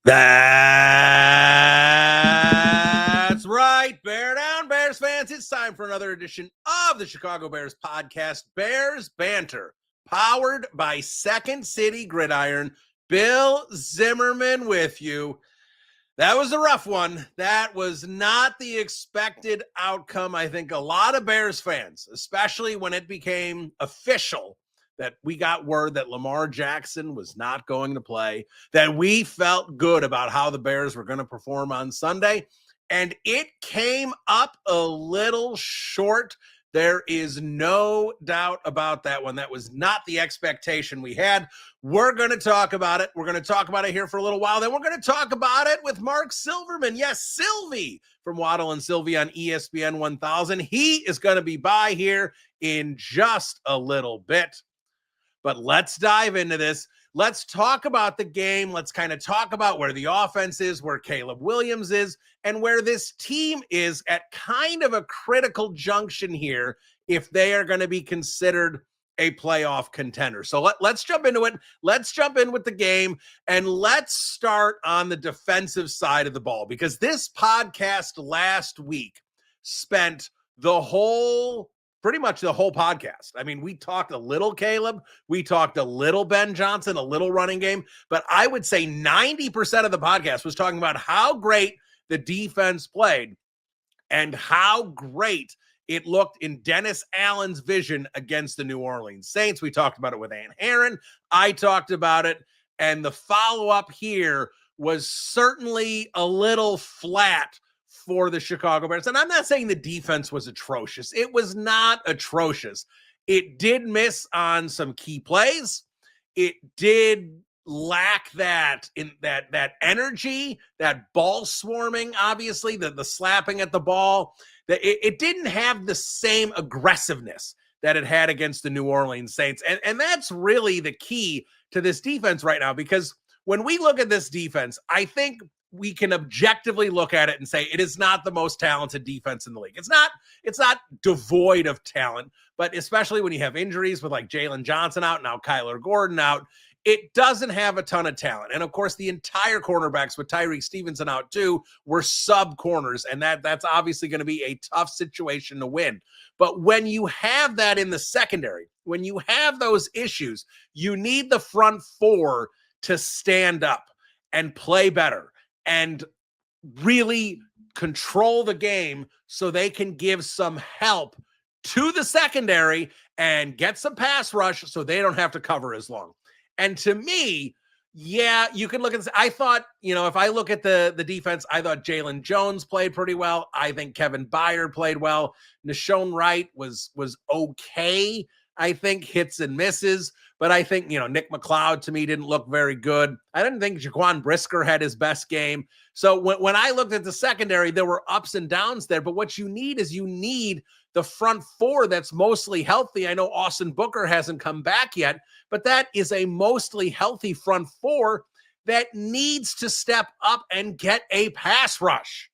That's right. Bear down, Bears fans. It's time for another edition of the Chicago Bears podcast, Bears Banter, powered by Second City Gridiron. Bill Zimmerman with you. That was a rough one. That was not the expected outcome. I think a lot of Bears fans, especially when it became official that we got word that Lamar Jackson was not going to play, that we felt good about how the Bears were going to perform on Sunday, and it came up a little short. There is no doubt about that one. That was not the expectation we had. We're going to talk about it. We're going to talk about it here for a little while. Then we're going to talk about it with Marc Silverman. Yes, Silvy from Waddly Silvy on ESPN 1000. He is going to be by here in just a little bit. But let's dive into this. Let's talk about the game. Let's kind of talk about where the offense is, where Caleb Williams is, and where this team is at kind of a critical junction here if they are going to be considered a playoff contender. So let's jump into it. Let's jump in with the game, and let's start on the defensive side of the ball, because this podcast last week spent pretty much the whole podcast. I mean, we talked a little Caleb, we talked a little Ben Johnson, a little running game, but I would say 90% of the podcast was talking about how great the defense played and how great it looked in Dennis Allen's vision against the New Orleans Saints. We talked about it with Ann Herron. I talked about it, and the follow-up here was certainly a little flat for the Chicago Bears. And I'm not saying the defense was atrocious. It was not atrocious. It did miss on some key plays. It did lack that energy, that ball swarming, obviously, the slapping at the ball. It didn't have the same aggressiveness that it had against the New Orleans Saints. And that's really the key to this defense right now, because when we look at this defense, I think we can objectively look at it and say it is not the most talented defense in the league. It's not devoid of talent, but especially when you have injuries with like Jalen Johnson out, now Kyler Gordon out, it doesn't have a ton of talent. And of course, the entire cornerbacks with Tyreek Stevenson out too were sub corners, and that's obviously going to be a tough situation to win. But when you have that in the secondary, when you have those issues, you need the front four to stand up and play better and really control the game so they can give some help to the secondary and get some pass rush so they don't have to cover as long. And to me, yeah, you can look at this. I thought, if I look at the defense, I thought Jalen Jones played pretty well. I think Kevin Byard played well. Nashon Wright was okay. I think hits and misses, but I think, Nick McLeod to me didn't look very good. I didn't think Jaquan Brisker had his best game. So when I looked at the secondary, there were ups and downs there, but what you need is the front four that's mostly healthy. I know Austin Booker hasn't come back yet, but that is a mostly healthy front four that needs to step up and get a pass rush.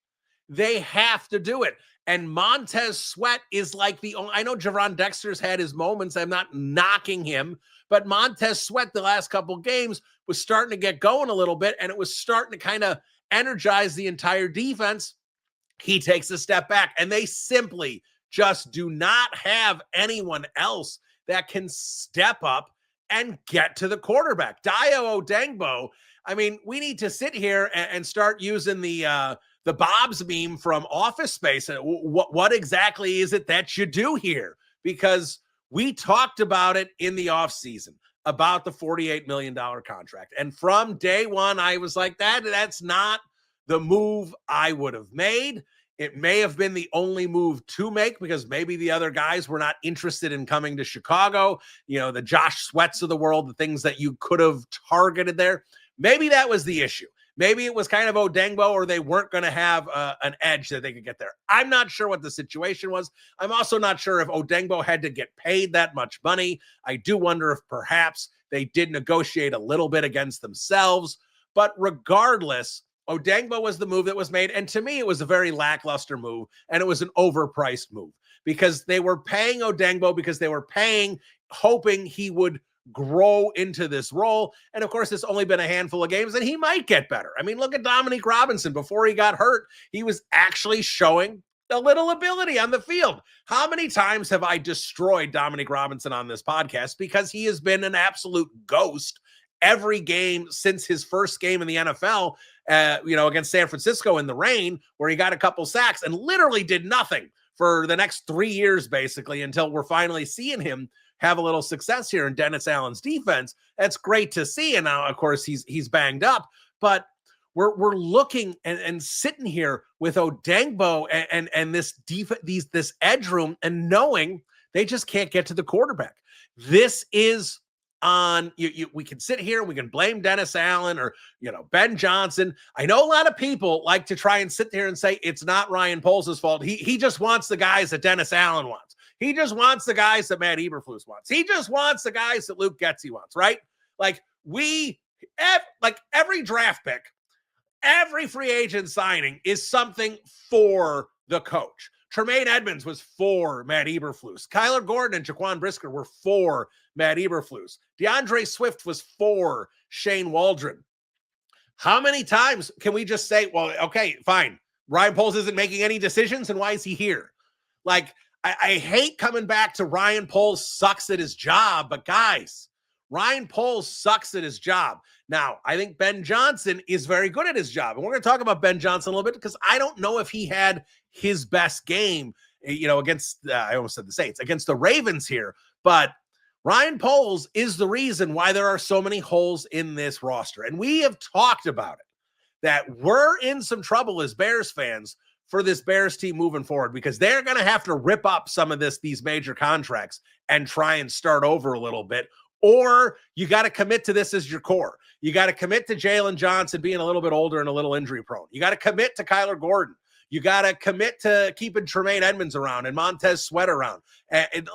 They have to do it. And Montez Sweat is like I know Javon Dexter's had his moments. I'm not knocking him, but Montez Sweat the last couple games was starting to get going a little bit, and it was starting to kind of energize the entire defense. He takes a step back, and they simply just do not have anyone else that can step up and get to the quarterback. Dayo Odeyingbo, I mean, we need to sit here and start using the Bob's meme from Office Space. What exactly is it that you do here? Because we talked about it in the offseason about the $48 million contract. And from day one, I was like, that's not the move I would have made. It may have been the only move to make because maybe the other guys were not interested in coming to Chicago. The Josh Sweats of the world, the things that you could have targeted there. Maybe that was the issue. Maybe it was kind of Odeyingbo, or they weren't going to have an edge that they could get there. I'm not sure what the situation was. I'm also not sure if Odeyingbo had to get paid that much money. I do wonder if perhaps they did negotiate a little bit against themselves. But regardless, Odeyingbo was the move that was made. And to me, it was a very lackluster move, and it was an overpriced move because they were paying Odeyingbo because they were hoping he would grow into this role. And of course, it's only been a handful of games and he might get better. I mean, look at Dominique Robinson. Before he got hurt, he was actually showing a little ability on the field. How many times have I destroyed Dominique Robinson on this podcast because he has been an absolute ghost every game since his first game in the NFL, against San Francisco in the rain, where he got a couple sacks and literally did nothing for the next 3 years, basically, until we're finally seeing him have a little success here in Dennis Allen's defense. That's great to see. And now, of course, he's banged up, but we're looking and sitting here with Odengbo and this edge room and knowing they just can't get to the quarterback. This is on we can sit here and we can blame Dennis Allen or Ben Johnson. I know a lot of people like to try and sit there and say it's not Ryan Poles' fault. He just wants the guys that Dennis Allen wants. He just wants the guys that Matt Eberflus wants. He just wants the guys that Luke Getsy wants, right? Like every draft pick, every free agent signing is something for the coach. Tremaine Edmonds was for Matt Eberflus. Kyler Gordon and Jaquan Brisker were for Matt Eberflus. DeAndre Swift was for Shane Waldron. How many times can we just say, well, okay, fine. Ryan Poles isn't making any decisions, and why is he here? Like, I hate coming back to Ryan Poles sucks at his job, but guys, Ryan Poles sucks at his job. Now, I think Ben Johnson is very good at his job. And we're going to talk about Ben Johnson a little bit because I don't know if he had his best game, against, I almost said the Saints, against the Ravens here. But Ryan Poles is the reason why there are so many holes in this roster. And we have talked about it, that we're in some trouble as Bears fans for this Bears team moving forward because they're going to have to rip up some of these major contracts and try and start over a little bit. Or you got to commit to this as your core. You got to commit to Jalen Johnson being a little bit older and a little injury prone. You got to commit to Kyler Gordon. You got to commit to keeping Tremaine Edmonds around and Montez Sweat around. And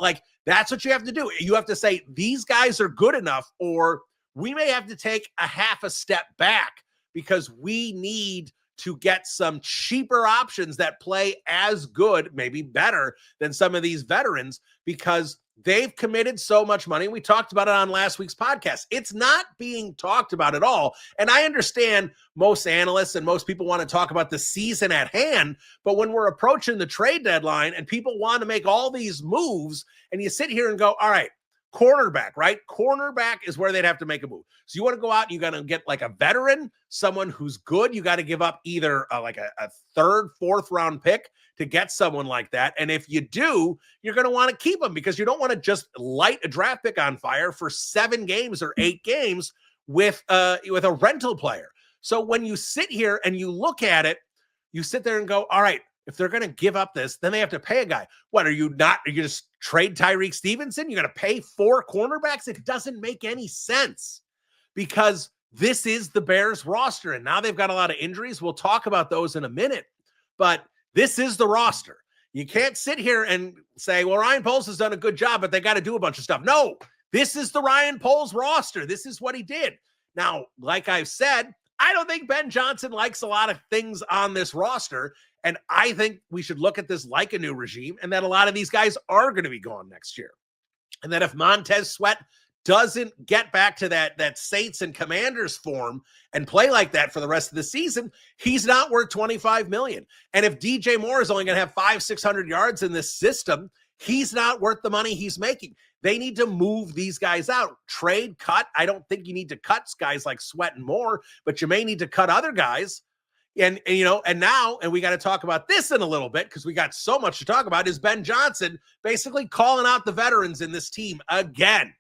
that's what you have to do. You have to say, these guys are good enough, or we may have to take a half a step back because we need to get some cheaper options that play as good, maybe better than some of these veterans because they've committed so much money. We talked about it on last week's podcast. It's not being talked about at all. And I understand most analysts and most people want to talk about the season at hand, but when we're approaching the trade deadline and people want to make all these moves and you sit here and go, all right, cornerback, right? Cornerback is where they'd have to make a move. So you want to go out and you got to get like a veteran, someone who's good. You got to give up either a third, fourth round pick to get someone like that. And if you do, you're going to want to keep them because you don't want to just light a draft pick on fire for 7 games or 8 games with a rental player. So when you sit here and you look at it, you sit there and go, all right, if they're going to give up this, then they have to pay a guy. What, are you just trade Tyreek Stevenson? You're going to pay 4 cornerbacks? It doesn't make any sense because this is the Bears roster. And now they've got a lot of injuries. We'll talk about those in a minute, but this is the roster. You can't sit here and say, well, Ryan Poles has done a good job, but they got to do a bunch of stuff. No, this is the Ryan Poles roster. This is what he did. Now, like I've said, I don't think Ben Johnson likes a lot of things on this roster. And I think we should look at this like a new regime and that a lot of these guys are going to be gone next year. And that if Montez Sweat doesn't get back to that Saints and Commanders form and play like that for the rest of the season, he's not worth $25 million. And if DJ Moore is only going to have 500-600 yards in this system, he's not worth the money he's making. They need to move these guys out. Trade, cut. I don't think you need to cut guys like Sweat and Moore, but you may need to cut other guys. And now we got to talk about this in a little bit because we got so much to talk about, is Ben Johnson basically calling out the veterans in this team again.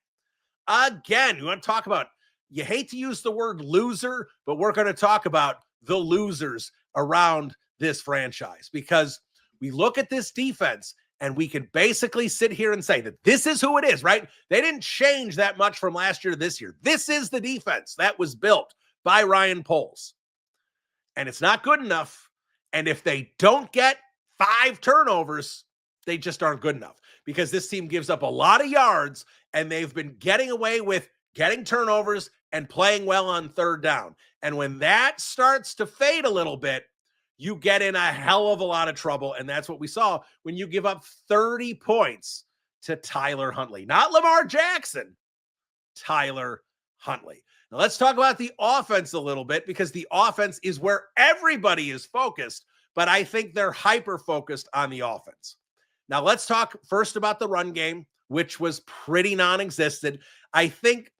You want to talk about, you hate to use the word loser, but we're going to talk about the losers around this franchise because we look at this defense and we can basically sit here and say that this is who it is, right? They didn't change that much from last year to this year. This is the defense that was built by Ryan Poles. And it's not good enough. And if they don't get 5 turnovers, they just aren't good enough because this team gives up a lot of yards and they've been getting away with getting turnovers and playing well on third down. And when that starts to fade a little bit, you get in a hell of a lot of trouble. And that's what we saw when you give up 30 points to Tyler Huntley, not Lamar Jackson, Tyler Huntley. Now let's talk about the offense a little bit, because the offense is where everybody is focused, but I think they're hyper-focused on the offense. Now let's talk first about the run game, which was pretty non-existent. I think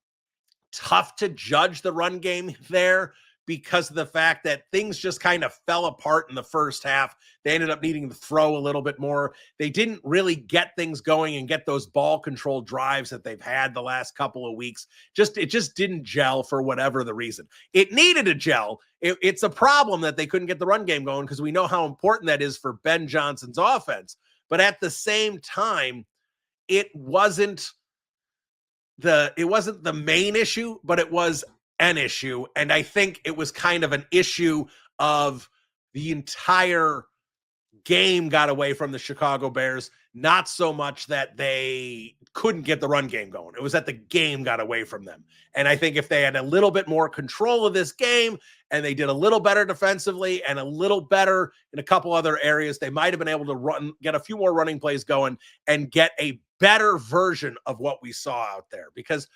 tough to judge the run game there because of the fact that things just kind of fell apart in the first half. They ended up needing to throw a little bit more. They didn't really get things going and get those ball control drives that they've had the last couple of weeks. It just didn't gel for whatever the reason. It needed to gel. It's a problem that they couldn't get the run game going, because we know how important that is for Ben Johnson's offense. But at the same time, it wasn't the main issue, but it was an issue. And I think it was kind of an issue of the entire game got away from the Chicago Bears, not so much that they couldn't get the run game going. It was that the game got away from them. And I think if they had a little bit more control of this game and they did a little better defensively and a little better in a couple other areas, they might have been able to get a few more running plays going and get a better version of what we saw out there. Because,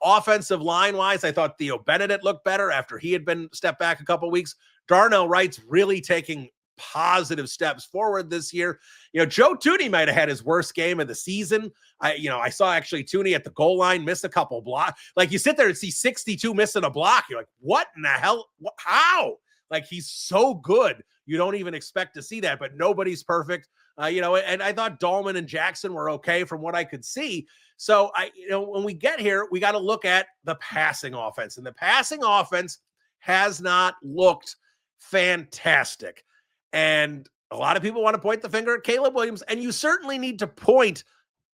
offensive line wise, I thought Theo Benedict looked better after he had been stepped back a couple of weeks. Darnell Wright's really taking positive steps forward this year. Joe Thuney might have had his worst game of the season. I saw actually Thuney at the goal line miss a couple blocks. Like, you sit there and see 62 missing a block. You're like, what in the hell? How? Like, he's so good. You don't even expect to see that, but nobody's perfect. And I thought Dahlman and Jackson were okay from what I could see. So when we get here, we got to look at the passing offense, and the passing offense has not looked fantastic. And a lot of people want to point the finger at Caleb Williams, and you certainly need to point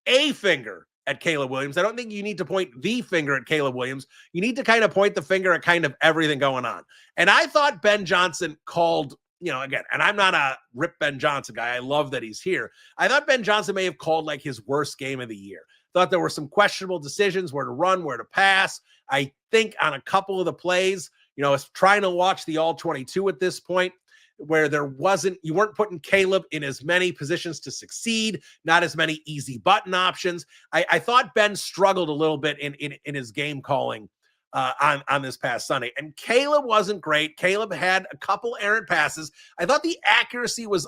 a finger at Caleb Williams. I don't think you need to point the finger at Caleb Williams. You need to kind of point the finger at kind of everything going on. And I thought Ben Johnson called, again, and I'm not a rip Ben Johnson guy. I love that he's here. I thought Ben Johnson may have called like his worst game of the year. Thought there were some questionable decisions, where to run, where to pass. I think on a couple of the plays, I was trying to watch the all 22 at this point, where you weren't putting Caleb in as many positions to succeed, not as many easy button options. I thought Ben struggled a little bit in his game calling on this past Sunday. And Caleb wasn't great. Caleb had a couple errant passes. I thought the accuracy was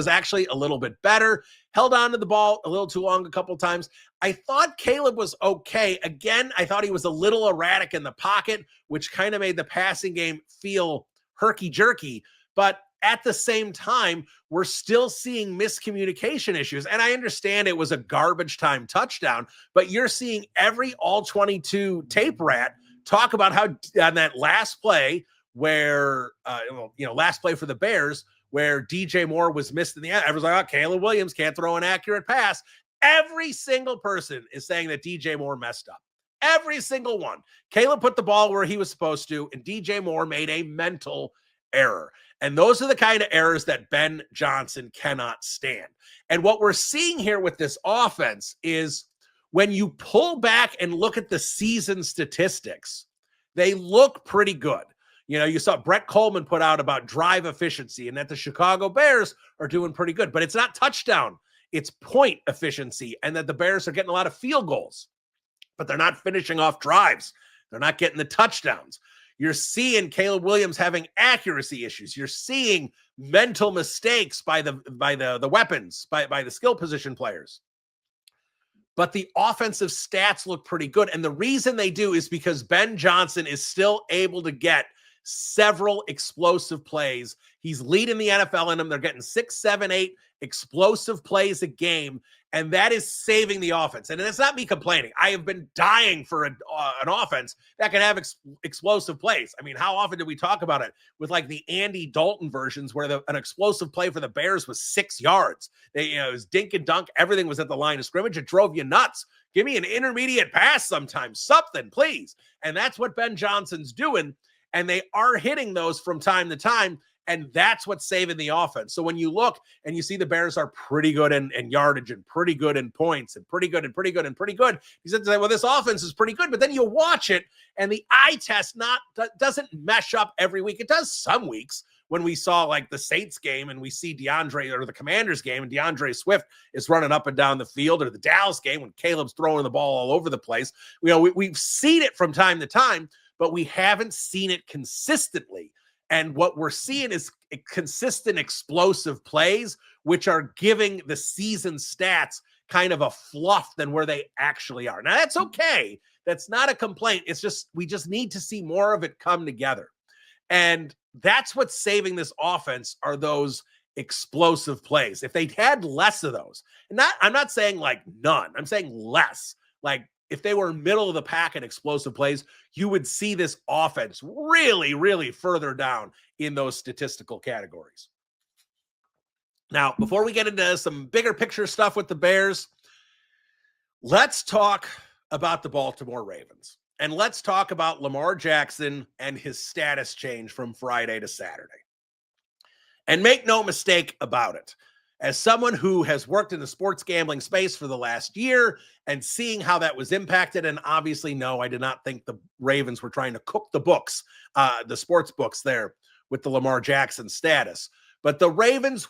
actually a little bit better. Held on to the ball a little too long a couple times. I thought Caleb was okay. Again, I thought he was a little erratic in the pocket, which kind of made the passing game feel herky-jerky. But at the same time, we're still seeing miscommunication issues. And I understand it was a garbage time touchdown, but you're seeing every all 22 tape rat talk about how on that last play where, last play for the Bears, where DJ Moore was missed in the end. Everyone's like, Caleb Williams can't throw an accurate pass. Every single person is saying that DJ Moore messed up. Every single one. Caleb put the ball where he was supposed to, and DJ Moore made a mental error. And those are the kind of errors that Ben Johnson cannot stand. And what we're seeing here with this offense is when you pull back and look at the season statistics, they look pretty good. You saw Brett Coleman put out about drive efficiency, and that the Chicago Bears are doing pretty good, but it's not touchdown, it's point efficiency, and that the Bears are getting a lot of field goals, but they're not finishing off drives. They're not getting the touchdowns. You're seeing Caleb Williams having accuracy issues. You're seeing mental mistakes by the weapons, by the skill position players. But the offensive stats look pretty good. And the reason they do is because Ben Johnson is still able to get several explosive plays. He's leading the NFL in them. They're getting 6, 7, 8 explosive plays a game, and that is saving the offense. And it's not me complaining. I have been dying for an offense that can have explosive plays. I mean, how often do we talk about it with like the Andy Dalton versions where an explosive play for the Bears was 6 yards? It was dink and dunk. Everything was at the line of scrimmage. It drove you nuts. Give me an intermediate pass sometimes, something, please. And that's what Ben Johnson's doing. And they are hitting those from time to time. And that's what's saving the offense. So when you look and you see the Bears are pretty good in yardage and pretty good in points and pretty good and pretty good and pretty good, you said, well, this offense is pretty good. But then you watch it and the eye test doesn't mesh up every week. It does some weeks when we saw like the Saints game and we see DeAndre, or the Commanders game, and DeAndre Swift is running up and down the field, or the Dallas game when Caleb's throwing the ball all over the place. We've seen it from time to time, but we haven't seen it consistently. And what we're seeing is consistent explosive plays, which are giving the season stats kind of a fluff than where they actually are. Now, that's okay. That's not a complaint. It's just, we just need to see more of it come together. And that's what's saving this offense, are those explosive plays. If they had less of those, and I'm not saying like none, I'm saying less. Like if they were middle of the pack in explosive plays, you would see this offense really, really further down in those statistical categories. Now, before we get into some bigger picture stuff with the Bears, let's talk about the Baltimore Ravens. And let's talk about Lamar Jackson and his status change from Friday to Saturday. And make no mistake about it, as someone who has worked in the sports gambling space for the last year and seeing how that was impacted, and obviously, no, I did not think the Ravens were trying to cook the books, the sports books there with the Lamar Jackson status. But the Ravens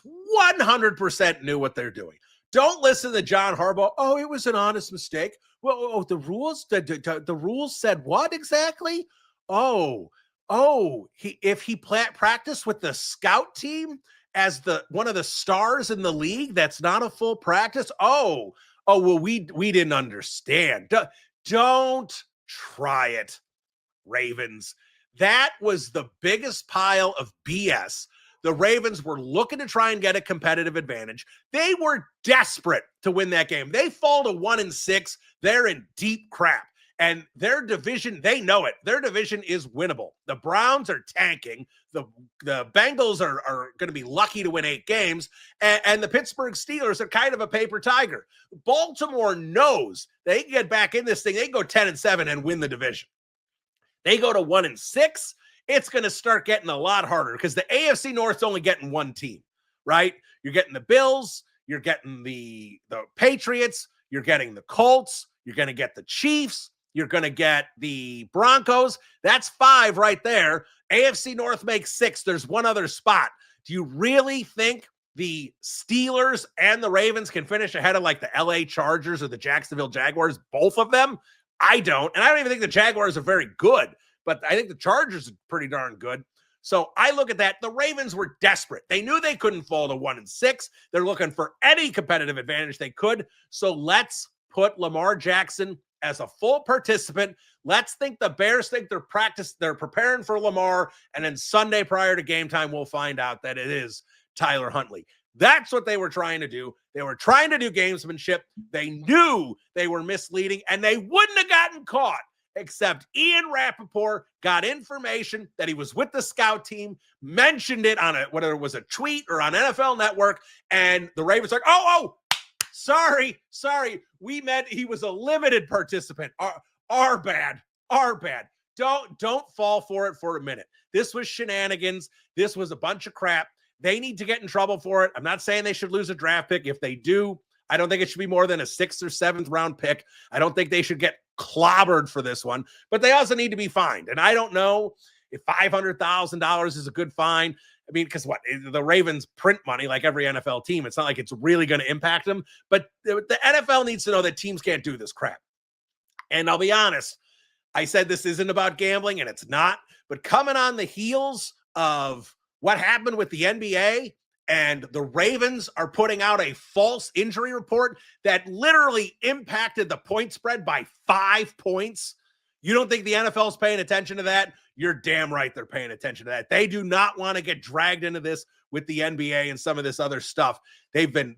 100% knew what they're doing. Don't listen to John Harbaugh. Oh, it was an honest mistake. Well, the rules, the rules said what exactly? If he practiced with the scout team as one of the stars in the league, that's not a full practice. Well, we didn't understand. Don't try it, Ravens. That was the biggest pile of BS. The Ravens were looking to try and get a competitive advantage. They were desperate to win that game. They fall to 1-6. They're in deep crap. And their division, they know it. Their division is winnable. The Browns are tanking. The Bengals are going to be lucky to win 8 games. And the Pittsburgh Steelers are kind of a paper tiger. Baltimore knows they can get back in this thing. They can go 10-7 and win the division. They go to 1-6. It's going to start getting a lot harder because the AFC North's only getting one team, right? You're getting the Bills. You're getting the Patriots. You're getting the Colts. You're going to get the Chiefs. You're going to get the Broncos. That's 5 right there. AFC North makes 6. There's one other spot. Do you really think the Steelers and the Ravens can finish ahead of like the LA Chargers or the Jacksonville Jaguars? Both of them? I don't. And I don't even think the Jaguars are very good, but I think the Chargers are pretty darn good. So I look at that. The Ravens were desperate. They knew they couldn't fall to 1-6. They're looking for any competitive advantage they could. So let's put Lamar Jackson as a full participant. Let's think the Bears think they're preparing for Lamar, and then Sunday prior to game time, we'll find out that it is Tyler Huntley. That's what they were trying to do. They were trying to do gamesmanship. They knew they were misleading, and they wouldn't have gotten caught, except Ian Rappaport got information that he was with the scout team, mentioned it on whether it was a tweet or on NFL Network, and the Ravens are like, sorry. We meant he was a limited participant. Our bad. Don't fall for it for a minute. This was shenanigans. This was a bunch of crap. They need to get in trouble for it. I'm not saying they should lose a draft pick. If they do, I don't think it should be more than a 6th or 7th round pick. I don't think they should get clobbered for this one, but they also need to be fined. And I don't know if $500,000 is a good fine. I mean, because the Ravens print money like every NFL team. It's not like it's really going to impact them, but the NFL needs to know that teams can't do this crap. And I'll be honest, I said this isn't about gambling, and it's not, but coming on the heels of what happened with the NBA, and the Ravens are putting out a false injury report that literally impacted the point spread by 5 points. You don't think the NFL is paying attention to that? You're damn right they're paying attention to that. They do not want to get dragged into this with the NBA and some of this other stuff. They've been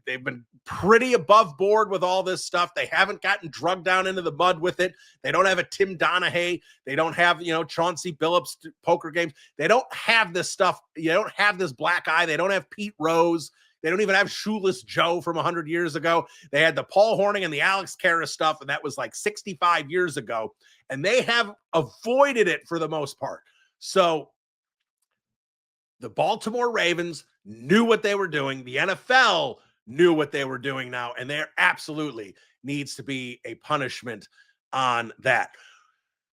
pretty above board with all this stuff. They haven't gotten drugged down into the mud with it. They don't have a Tim Donaghy. They don't have, Chauncey Billups poker games. They don't have this stuff. You don't have this black eye. They don't have Pete Rose. They don't even have Shoeless Joe from 100 years ago. They had the Paul Hornung and the Alex Karras stuff, and that was like 65 years ago. And they have avoided it for the most part. So the Baltimore Ravens knew what they were doing. The NFL knew what they were doing now, and there absolutely needs to be a punishment on that.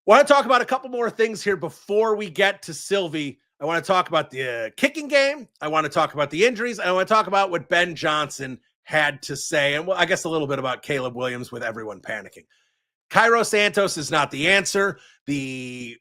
Want to talk about a couple more things here before we get to Silvy. I want to talk about the kicking game. I want to talk about the injuries. I want to talk about what Ben Johnson had to say. And well, I guess a little bit about Caleb Williams with everyone panicking. Cairo Santos is not the answer. The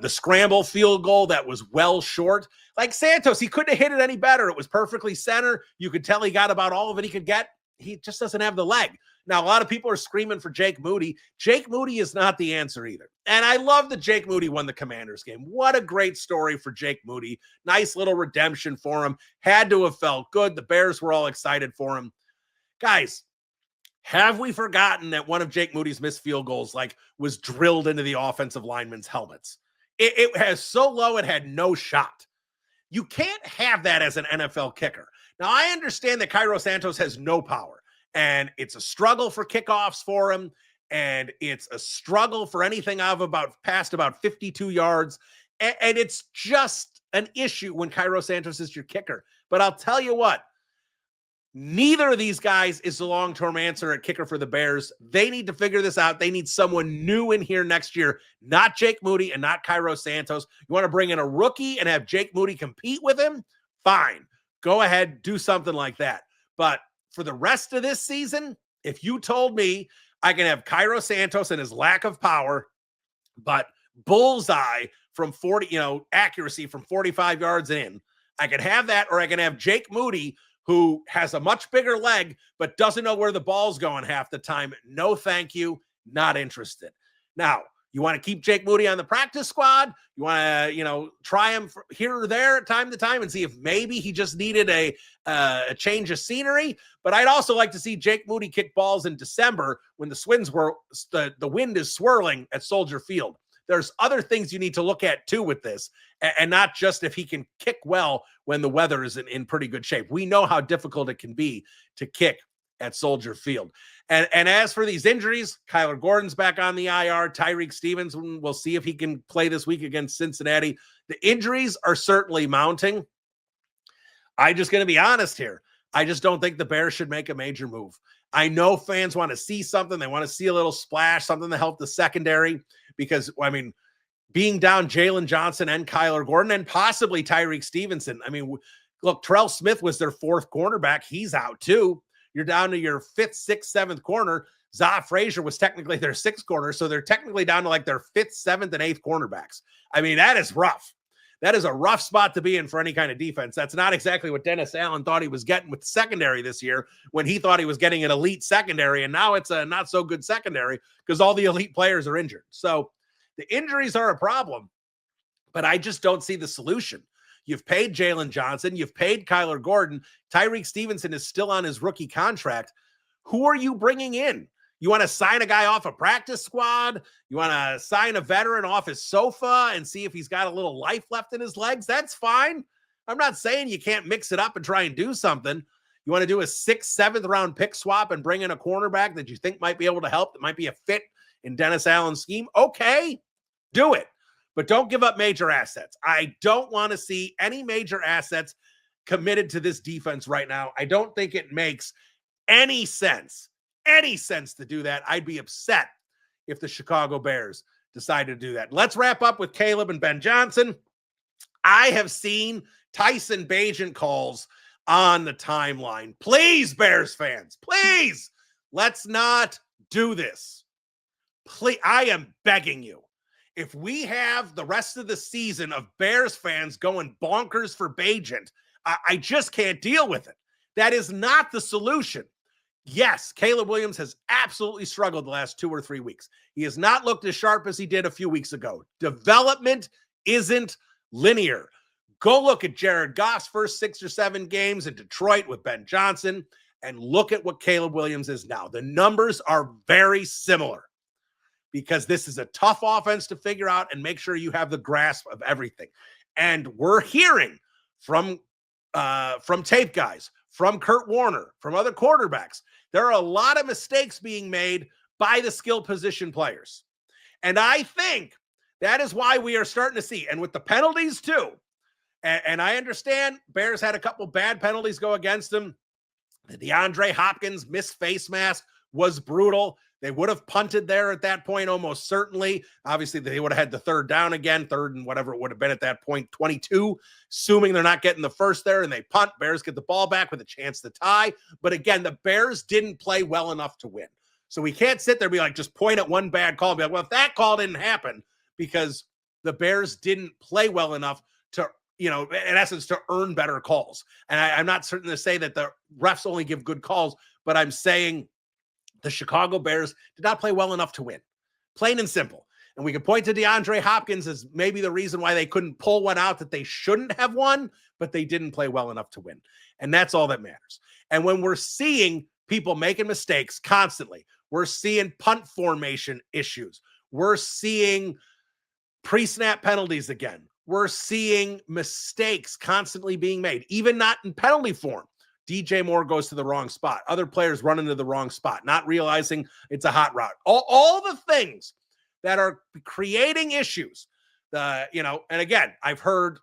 scramble field goal that was well short. Like Santos, he couldn't have hit it any better. It was perfectly center. You could tell he got about all of it he could get. He just doesn't have the leg. Now, a lot of people are screaming for Jake Moody. Jake Moody is not the answer either. And I love that Jake Moody won the Commanders game. What a great story for Jake Moody. Nice little redemption for him. Had to have felt good. The Bears were all excited for him. Guys, have we forgotten that one of Jake Moody's missed field goals was drilled into the offensive linemen's helmets? It has so low it had no shot. You can't have that as an NFL kicker. Now, I understand that Cairo Santos has no power, and it's a struggle for kickoffs for him, and it's a struggle for anything past about 52 yards, and it's just an issue when Cairo Santos is your kicker. But I'll tell you what, neither of these guys is the long-term answer at kicker for the Bears. They need to figure this out. They need someone new in here next year, not Jake Moody and not Cairo Santos. You want to bring in a rookie and have Jake Moody compete with him? Fine. Go ahead, do something like that. But for the rest of this season, if you told me I can have Cairo Santos and his lack of power, but bullseye from 40, accuracy from 45 yards in, I can have that, or I can have Jake Moody, who has a much bigger leg, but doesn't know where the ball's going half the time. No, thank you. Not interested. Now, you want to keep Jake Moody on the practice squad. You want to, try him here or there time to time and see if maybe he just needed a change of scenery. But I'd also like to see Jake Moody kick balls in December when the wind is swirling at Soldier Field. There's other things you need to look at too with this, and not just if he can kick well when the weather is in pretty good shape. We know how difficult it can be to kick at Soldier Field. And as for these injuries, Kyler Gordon's back on the IR. Tyreek Stevens, we'll see if he can play this week against Cincinnati. The injuries are certainly mounting. I'm just going to be honest here. I just don't think the Bears should make a major move. I know fans want to see something. They want to see a little splash, something to help the secondary, because, being down Jalen Johnson and Kyler Gordon and possibly Tyreek Stevenson. Look, Terrell Smith was their fourth cornerback. He's out too. You're down to your fifth, sixth, seventh corner. Za Frazier was technically their sixth corner, so they're technically down to their fifth, seventh, and eighth cornerbacks. That is rough. That is a rough spot to be in for any kind of defense. That's not exactly what Dennis Allen thought he was getting with the secondary this year, when he thought he was getting an elite secondary, and now it's a not so good secondary because all the elite players are injured. So the injuries are a problem, but I just don't see the solution. You've paid Jalen Johnson. You've paid Kyler Gordon. Tyreek Stevenson is still on his rookie contract. Who are you bringing in? You want to sign a guy off a practice squad? You want to sign a veteran off his sofa and see if he's got a little life left in his legs? That's fine. I'm not saying you can't mix it up and try and do something. You want to do a 6th, 7th round pick swap and bring in a cornerback that you think might be able to help, that might be a fit in Dennis Allen's scheme? Okay, do it. But don't give up major assets. I don't want to see any major assets committed to this defense right now. I don't think it makes any sense to do that. I'd be upset if the Chicago Bears decided to do that. Let's wrap up with Caleb and Ben Johnson. I have seen Tyson Bagent calls on the timeline. Please, Bears fans, please, let's not do this. Please, I am begging you. If we have the rest of the season of Bears fans going bonkers for Bagent, I just can't deal with it. That is not the solution. Yes, Caleb Williams has absolutely struggled the last 2 or 3 weeks. He has not looked as sharp as he did a few weeks ago. Development isn't linear. Go look at Jared Goff's first 6 or 7 games in Detroit with Ben Johnson and look at what Caleb Williams is now. The numbers are very similar, because this is a tough offense to figure out and make sure you have the grasp of everything. And we're hearing from tape guys, from Kurt Warner, from other quarterbacks, there are a lot of mistakes being made by the skill position players. And I think that is why we are starting to see, and with the penalties too, and I understand Bears had a couple bad penalties go against them. The DeAndre Hopkins missed face mask was brutal. They would have punted there at that point, almost certainly. Obviously, they would have had the third down again, third and whatever it would have been at that point, 22, assuming they're not getting the first there, and they punt. Bears get the ball back with a chance to tie. But again, the Bears didn't play well enough to win. So we can't sit there and be like, just point at one bad call and be like, well, if that call didn't happen, because the Bears didn't play well enough to, in essence, to earn better calls. And I'm not certain to say that the refs only give good calls, but I'm saying the Chicago Bears did not play well enough to win. Plain and simple. And we can point to DeAndre Hopkins as maybe the reason why they couldn't pull one out that they shouldn't have won, but they didn't play well enough to win. And that's all that matters. And when we're seeing people making mistakes constantly, we're seeing punt formation issues. We're seeing pre-snap penalties again. We're seeing mistakes constantly being made, even not in penalty form. DJ Moore goes to the wrong spot. Other players run into the wrong spot, not realizing it's a hot route. All the things that are creating issues. And again, I've heard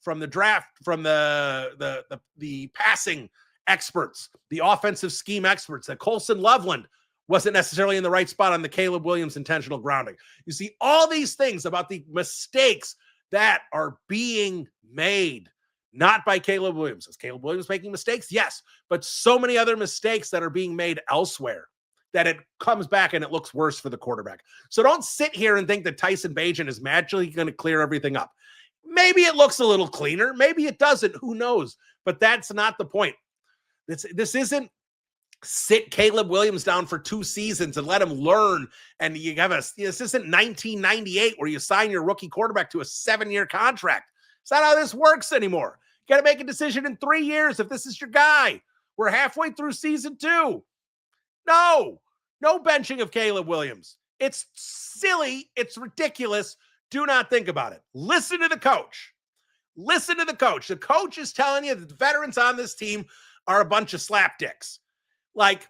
from the draft, from the passing experts, the offensive scheme experts, that Colson Loveland wasn't necessarily in the right spot on the Caleb Williams intentional grounding. You see all these things about the mistakes that are being made. Not by Caleb Williams. Is Caleb Williams making mistakes? Yes, but so many other mistakes that are being made elsewhere that it comes back and it looks worse for the quarterback. So don't sit here and think that Tyson Bagent is magically going to clear everything up. Maybe it looks a little cleaner. Maybe it doesn't. Who knows? But that's not the point. This isn't sit Caleb Williams down for 2 seasons and let him learn. And this isn't 1998 where you sign your rookie quarterback to a 7-year contract. It's not how this works anymore. You got to make a decision in 3 years if this is your guy. We're halfway through season 2. No benching of Caleb Williams. It's silly. It's ridiculous. Do not think about it. Listen to the coach. Listen to the coach. The coach is telling you that the veterans on this team are a bunch of slapdicks. Like,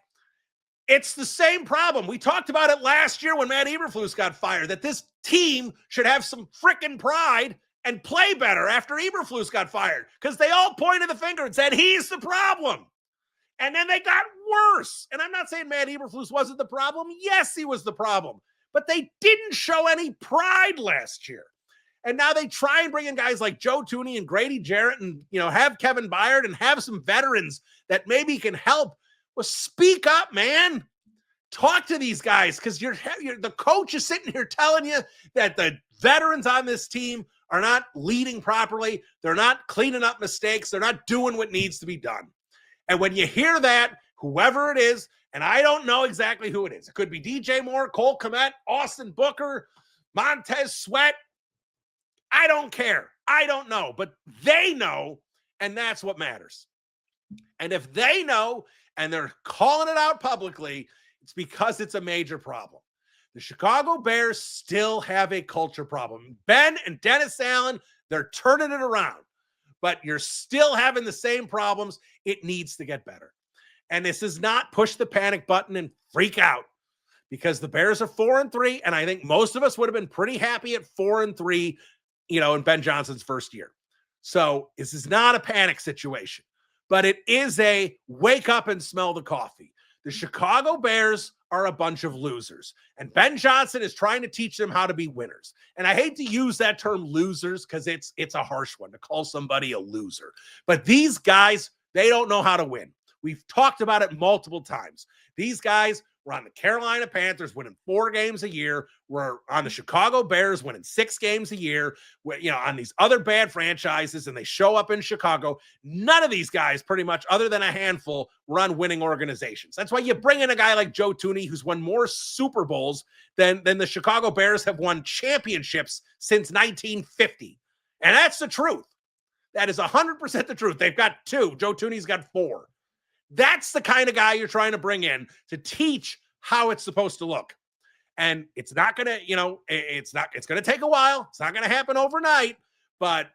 it's the same problem. We talked about it last year when Matt Eberflus got fired, that this team should have some freaking pride and play better after Eberflus got fired, because they all pointed the finger and said, he's the problem. And then they got worse. And I'm not saying Matt Eberflus wasn't the problem. Yes, he was the problem. But they didn't show any pride last year. And now they try and bring in guys like Joe Thuney and Grady Jarrett and, have Kevin Byard and have some veterans that maybe can help. Well, speak up, man. Talk to these guys, because the coach is sitting here telling you that the veterans on this team are not leading properly. They're not cleaning up mistakes. They're not doing what needs to be done. And when you hear that, whoever it is, and I don't know exactly who it is. It could be DJ Moore, Cole Kmet, Austin Booker, Montez Sweat. I don't care. I don't know. But they know, and that's what matters. And if they know and they're calling it out publicly, it's because it's a major problem. The Chicago Bears still have a culture problem. Ben and Dennis Allen, they're turning it around. But you're still having the same problems. It needs to get better. And this is not push the panic button and freak out, because the Bears are 4-3. And I think most of us would have been pretty happy at 4-3, in Ben Johnson's first year. So this is not a panic situation, but it is a wake up and smell the coffee. The Chicago Bears are a bunch of losers, and Ben Johnson is trying to teach them how to be winners. And I hate to use that term losers, because it's a harsh one to call somebody a loser. But these guys, they don't know how to win. We've talked about it multiple times. These guys were on the Carolina Panthers winning 4 games a year. We're on the Chicago Bears winning 6 games a year, on these other bad franchises, and they show up in Chicago. None of these guys, pretty much, other than a handful, run winning organizations. That's why you bring in a guy like Joe Thuney, who's won more Super Bowls than the Chicago Bears have won championships since 1950. And that's the truth. That is 100% the truth. They've got 2. Joe Thuney's got 4. That's the kind of guy you're trying to bring in to teach how it's supposed to look. And it's not going to, it's going to take a while. It's not going to happen overnight. But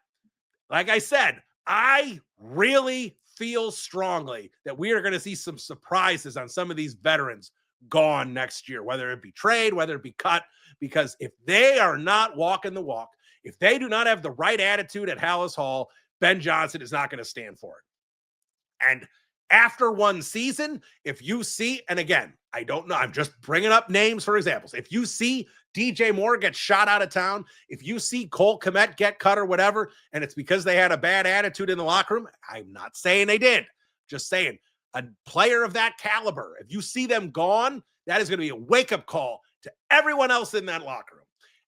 like I said, I really feel strongly that we are going to see some surprises on some of these veterans gone next year, whether it be trade, whether it be cut, because if they are not walking the walk, if they do not have the right attitude at Hallis Hall, Ben Johnson is not going to stand for it. And after one season, if you see, and again, I don't know, I'm just bringing up names for examples. If you see DJ Moore get shot out of town, if you see Cole Kmet get cut or whatever, and it's because they had a bad attitude in the locker room, I'm not saying they did, just saying a player of that caliber, if you see them gone, that is going to be a wake-up call to everyone else in that locker room.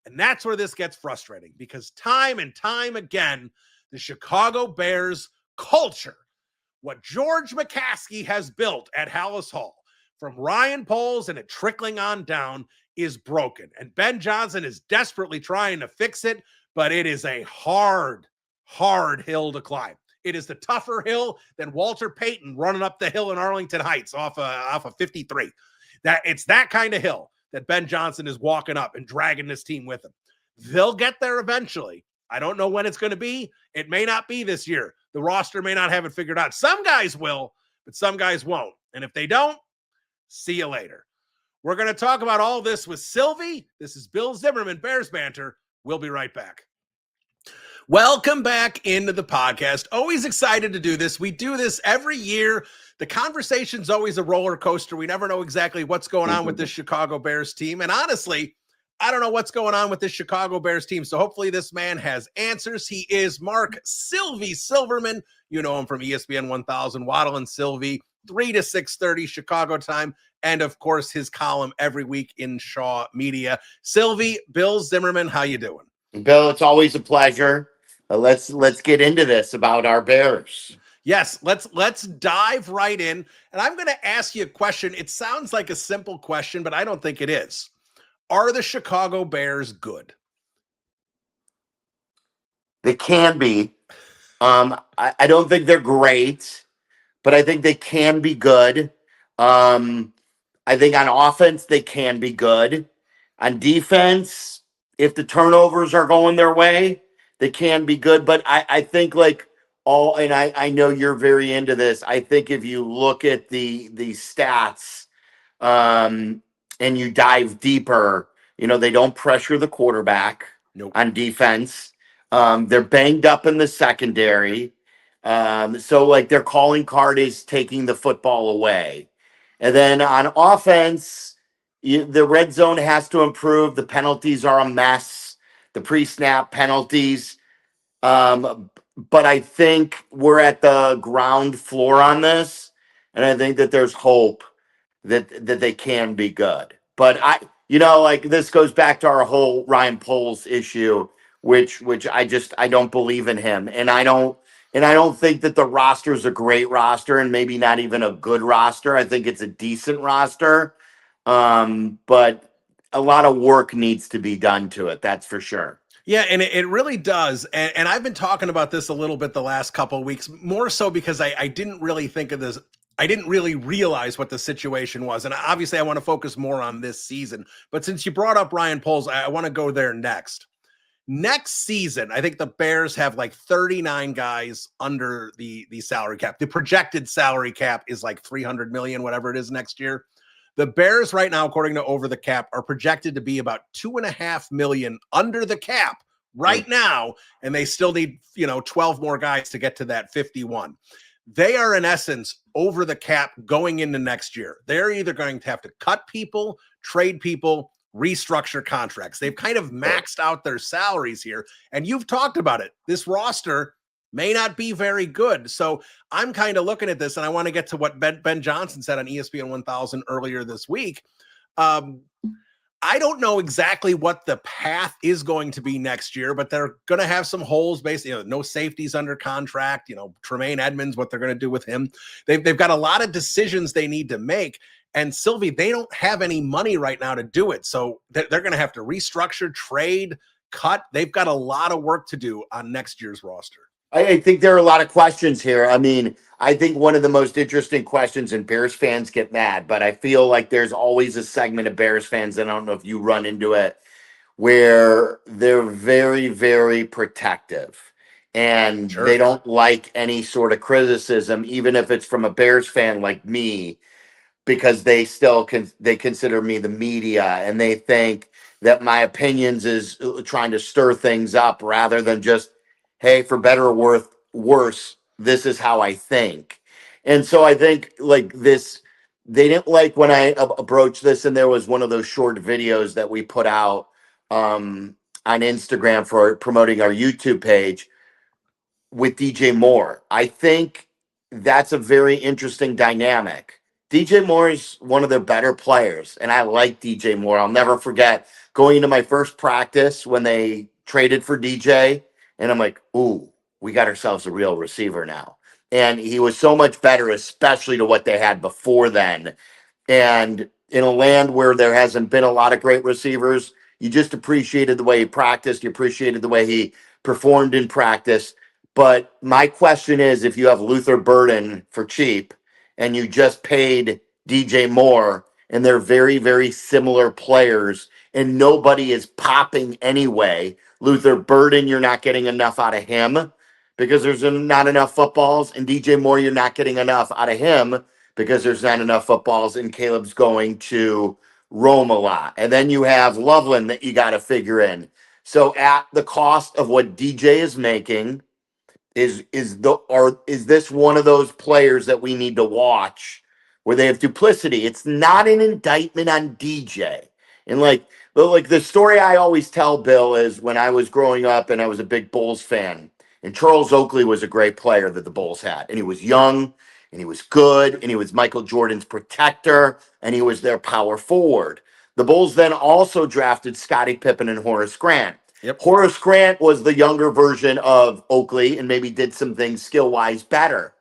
And that's where this gets frustrating, because time and time again, the Chicago Bears culture, what George McCaskey has built at Hallis Hall, from Ryan Poles and it trickling on down, is broken. And Ben Johnson is desperately trying to fix it, but it is a hard, hard hill to climb. It is the tougher hill than Walter Payton running up the hill in Arlington Heights off of 53. It's that kind of hill that Ben Johnson is walking up and dragging this team with him. They'll get there eventually. I don't know when it's going to be. It may not be this year. The roster may not have it figured out. Some guys will, but some guys won't. And if they don't, see you later. We're going to talk about all this with Silvy. This is Bill Zimmerman, Bears Banter. We'll be right back. Welcome back into the podcast. Always excited to do this. We do this every year. The conversation's always a roller coaster. We never know exactly what's going on with this Chicago Bears team. And honestly, I don't know what's going on with this Chicago Bears team. So hopefully this man has answers. He is Marc Silverman. You know him from ESPN 1000, Waddly Silvy, 3 to 6:30 Chicago time. And of course, his column every week in Shaw Media. Silvy, Bill Zimmerman, how you doing? Bill, it's always a pleasure. Let's get into this about our Bears. Yes, let's dive right in. And I'm going to ask you a question. It sounds like a simple question, but I don't think it is. Are the Chicago Bears good? They can be. I don't think they're great, but I think they can be good. I think on offense, they can be good. On defense, if the turnovers are going their way, they can be good. But I think and I know you're very into this. I think if you look at the stats, and you dive deeper, they don't pressure the quarterback. Nope. On defense. They're banged up in the secondary. So their calling card is taking the football away. And then on offense, the red zone has to improve. The penalties are a mess. The pre-snap penalties. But I think we're at the ground floor on this. And I think that there's hope that they can be good. But this goes back to our whole Ryan Poles issue, which I don't believe in him. And I don't think that the roster is a great roster and maybe not even a good roster. I think it's a decent roster. But a lot of work needs to be done to it. That's for sure. Yeah, and it really does. And I've been talking about this a little bit the last couple of weeks, more so because I didn't really think of this. I didn't really realize what the situation was. And obviously I want to focus more on this season. But since you brought up Ryan Poles, I want to go there next. Next season, I think the Bears have 39 guys under the salary cap. The projected salary cap is $300 million, whatever it is next year. The Bears right now, according to Over the Cap, are projected to be about $2.5 million under the cap right now. And they still need, 12 more guys to get to that 51. They are, in essence, over the cap going into next year. They're either going to have to cut people, trade people, restructure contracts. They've kind of maxed out their salaries here. And you've talked about it. This roster may not be very good. So I'm kind of looking at this, and I want to get to what Ben Johnson said on ESPN 1000 earlier this week. I don't know exactly what the path is going to be next year, but they're going to have some holes basically, no safeties under contract, Tremaine Edmonds, what they're going to do with him. They've got a lot of decisions they need to make. And Silvy, they don't have any money right now to do it. So they're going to have to restructure, trade, cut. They've got a lot of work to do on next year's roster. I think there are a lot of questions here. I mean, I think one of the most interesting questions, and Bears fans get mad, but I feel like there's always a segment of Bears fans, and I don't know if you run into it, where they're very, very protective. And Sure. They don't like any sort of criticism, even if it's from a Bears fan like me, because they still they consider me the media, and they think that my opinions is trying to stir things up rather than just, hey, for better or worse, this is how I think. And so I think like this, they didn't like when I approached this, and there was one of those short videos that we put out on Instagram for promoting our YouTube page with DJ Moore. I think that's a very interesting dynamic. DJ Moore is one of their better players, and I like DJ Moore. I'll never forget going into my first practice when they traded for DJ, and I'm like, ooh, we got ourselves a real receiver now. And he was so much better, especially to what they had before then. And in a land where there hasn't been a lot of great receivers, you just appreciated the way he practiced. You appreciated the way he performed in practice. But my question is, if you have Luther Burden for cheap and you just paid DJ Moore and they're very, very similar players and nobody is popping anyway, Luther Burden, you're not getting enough out of him because there's not enough footballs. And DJ Moore, you're not getting enough out of him because there's not enough footballs, and Caleb's going to roam a lot. And then you have Loveland that you got to figure in. So at the cost of what DJ is making, is this one of those players that we need to watch where they have duplicity? It's not an indictment on DJ. And like the story I always tell, Bill, is when I was growing up and I was a big Bulls fan, and Charles Oakley was a great player that the Bulls had, and he was young and he was good, and he was Michael Jordan's protector, and he was their power forward. The Bulls then also drafted Scottie Pippen and Horace Grant. Yep. Horace Grant was the younger version of Oakley and maybe did some things skill-wise better.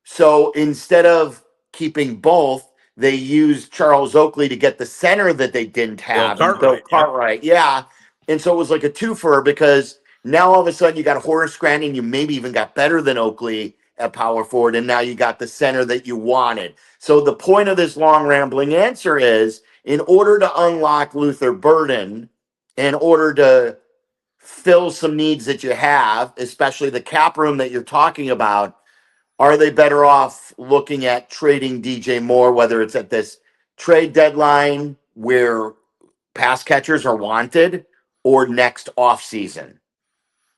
So instead of keeping both, they used Charles Oakley to get the center that they didn't have. Bill Cartwright. Yeah. And so it was like a twofer because now all of a sudden you got Horace Grant and you maybe even got better than Oakley at power forward, and now you got the center that you wanted. So the point of this long rambling answer is, in order to unlock Luther Burden, in order to fill some needs that you have, especially the cap room that you're talking about, are they better off looking at trading DJ Moore, whether it's at this trade deadline where pass catchers are wanted or next offseason?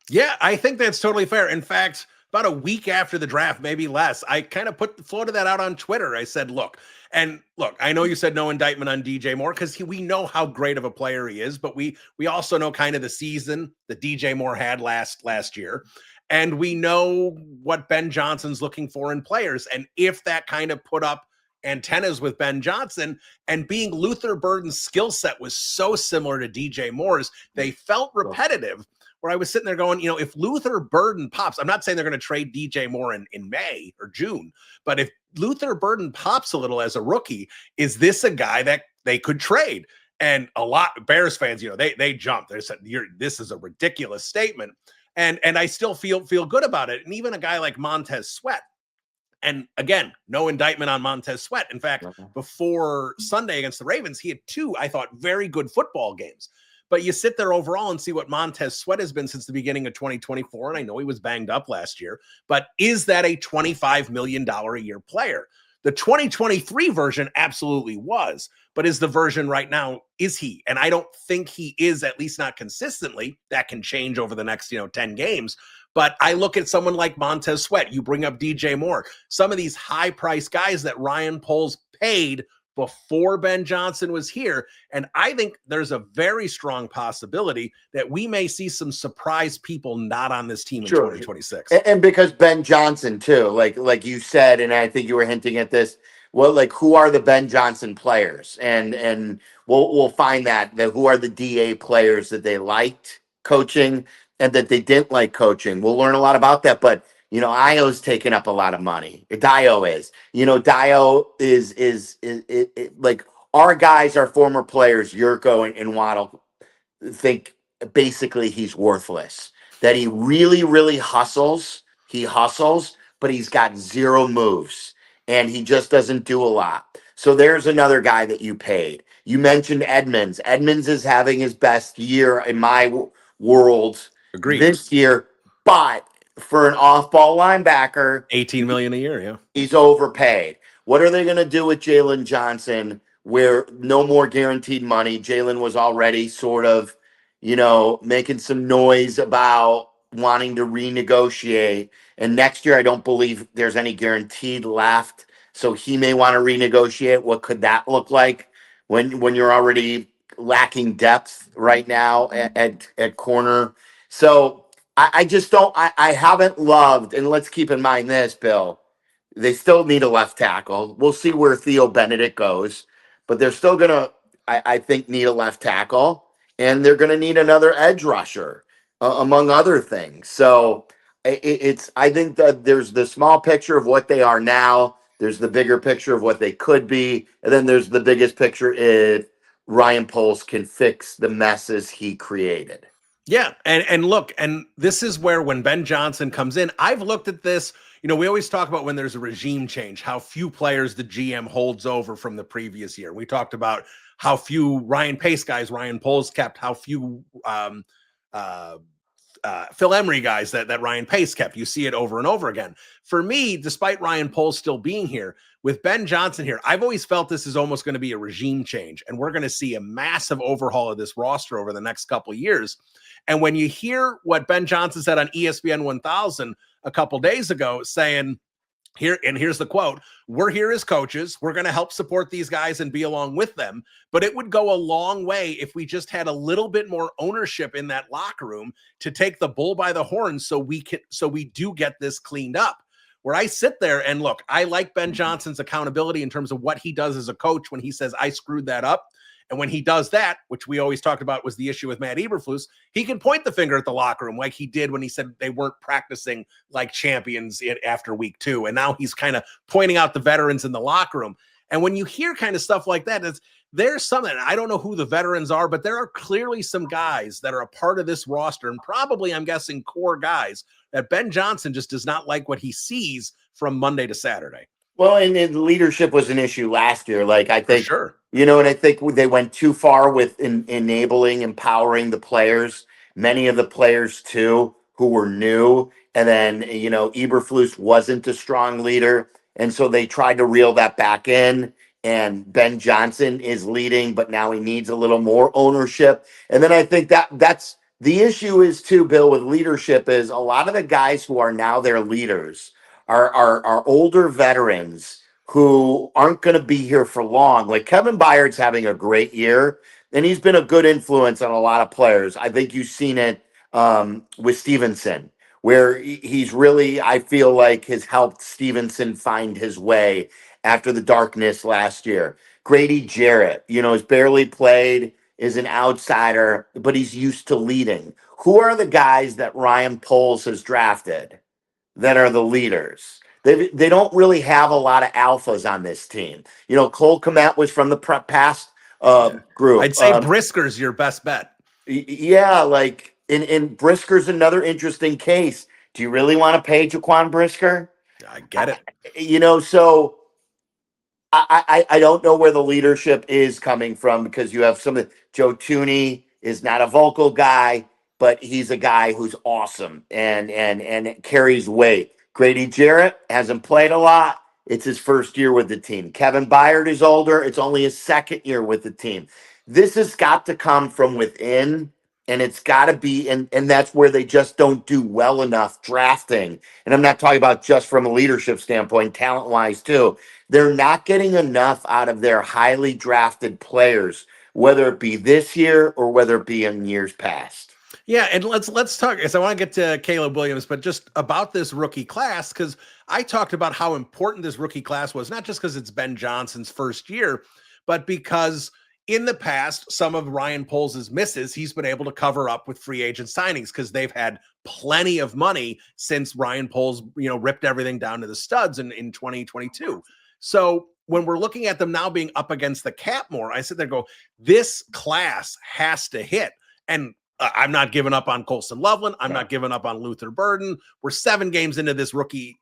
Yeah, I think that's totally fair. In fact, about a week after the draft, maybe less, I kind of floated that out on Twitter. I said, look, I know you said no indictment on DJ Moore because we know how great of a player he is, but we also know kind of the season that DJ Moore had last year. And we know what Ben Johnson's looking for in players. And if that kind of put up antennas with Ben Johnson, and being Luther Burden's skill set was so similar to DJ Moore's, they felt repetitive. Where I was sitting there going, if Luther Burden pops, I'm not saying they're going to trade DJ Moore in May or June, but if Luther Burden pops a little as a rookie, is this a guy that they could trade? And a lot of Bears fans, they jumped. They said, this is a ridiculous statement. And I still feel good about it. And even a guy like Montez Sweat. And again, no indictment on Montez Sweat. In fact, before Sunday against the Ravens, he had two, I thought, very good football games. But you sit there overall and see what Montez Sweat has been since the beginning of 2024. And I know he was banged up last year, but is that a $25 million a year player? The 2023 version absolutely was, but is the version right now, is he? And I don't think he is, at least not consistently. That can change over the next, 10 games. But I look at someone like Montez Sweat. You bring up DJ Moore, some of these high price guys that Ryan Poles paid before Ben Johnson was here. And I think there's a very strong possibility that we may see some surprise people not on this team in 2026. And because Ben Johnson too, like you said, and I think you were hinting at this, who are the Ben Johnson players? And we'll find that who are the DA players that they liked coaching and that they didn't like coaching. We'll learn a lot about that, but Io's taking up a lot of money. Dio is. Dio is like our guys, our former players, Yurko and Waddle, think basically he's worthless. That he really, really hustles. He hustles, but he's got zero moves. And he just doesn't do a lot. So there's another guy that you paid. You mentioned Edmonds. Edmonds is having his best year in my world this year, but for an off-ball linebacker, $18 million a year, yeah. He's overpaid. What are they going to do with Jalen Johnson where no more guaranteed money? Jalen was already sort of, making some noise about wanting to renegotiate. And next year, I don't believe there's any guaranteed left. So he may want to renegotiate. What could that look like when you're already lacking depth right now at corner? So I just don't. I haven't loved. And let's keep in mind this, Bill. They still need a left tackle. We'll see where Theo Benedict goes, but they're still gonna, I think, need a left tackle, and they're gonna need another edge rusher, among other things. So it's. I think that there's the small picture of what they are now. There's the bigger picture of what they could be, and then there's the biggest picture if Ryan Poles can fix the messes he created. Yeah, and look, and this is where when Ben Johnson comes in, I've looked at this. We always talk about when there's a regime change, how few players the GM holds over from the previous year. We talked about how few Ryan Pace guys Ryan Poles kept, how few Phil Emery guys that Ryan Pace kept. You see it over and over again. For me, despite Ryan Poles still being here, with Ben Johnson here, I've always felt this is almost going to be a regime change, and we're going to see a massive overhaul of this roster over the next couple of years. And when you hear what Ben Johnson said on ESPN 1000 a couple days ago, saying, here's the quote, "We're here as coaches. We're going to help support these guys and be along with them. But it would go a long way if we just had a little bit more ownership in that locker room to take the bull by the horns so we do get this cleaned up." Where I sit there and look, I like Ben Johnson's accountability in terms of what he does as a coach when he says, "I screwed that up." And when he does that, which we always talked about was the issue with Matt Eberflus, he can point the finger at the locker room like he did when he said they weren't practicing like champions after week 2. And now he's kind of pointing out the veterans in the locker room. And when you hear kind of stuff like that, there's something, I don't know who the veterans are, but there are clearly some guys that are a part of this roster, and probably, I'm guessing, core guys that Ben Johnson just does not like what he sees from Monday to Saturday. Well, and leadership was an issue last year. Like, I think, For sure. and I think they went too far with enabling, empowering the players, many of the players too, who were new. And then, Eberflus wasn't a strong leader. And so they tried to reel that back in. And Ben Johnson is leading, but now he needs a little more ownership. And then I think that's the issue is too, Bill, with leadership is a lot of the guys who are now their leaders are older veterans who aren't going to be here for long. Like Kevin Byard's having a great year, and he's been a good influence on a lot of players. I think you've seen it with Stevenson, where he's really, I feel like, has helped Stevenson find his way after the darkness last year. Grady Jarrett, has barely played, is an outsider, but he's used to leading. Who are the guys that Ryan Poles has drafted that are the leaders? They don't really have a lot of alphas on this team. Cole Kmet was from the past group. I'd say Brisker's your best bet. Yeah, like in Brisker's another interesting case. Do you really want to pay Jaquan Brisker? I get it. So I don't know where the leadership is coming from, because you have Joe Tooney is not a vocal guy, but he's a guy who's awesome and carries weight. Grady Jarrett hasn't played a lot. It's his first year with the team. Kevin Byard is older. It's only his second year with the team. This has got to come from within, and it's got to be, and that's where they just don't do well enough drafting. And I'm not talking about just from a leadership standpoint, talent-wise too. They're not getting enough out of their highly drafted players, whether it be this year or whether it be in years past. Yeah, and let's talk, because I want to get to Caleb Williams, but just about this rookie class, because I talked about how important this rookie class was, not just because it's Ben Johnson's first year, but because in the past, some of Ryan Poles' misses, he's been able to cover up with free agent signings because they've had plenty of money since Ryan Poles, ripped everything down to the studs in 2022. So when we're looking at them now being up against the cap more, I sit there and go, this class has to hit. And I'm not giving up on Colson Loveland. I'm not giving up on Luther Burden. We're 7 games into this rookie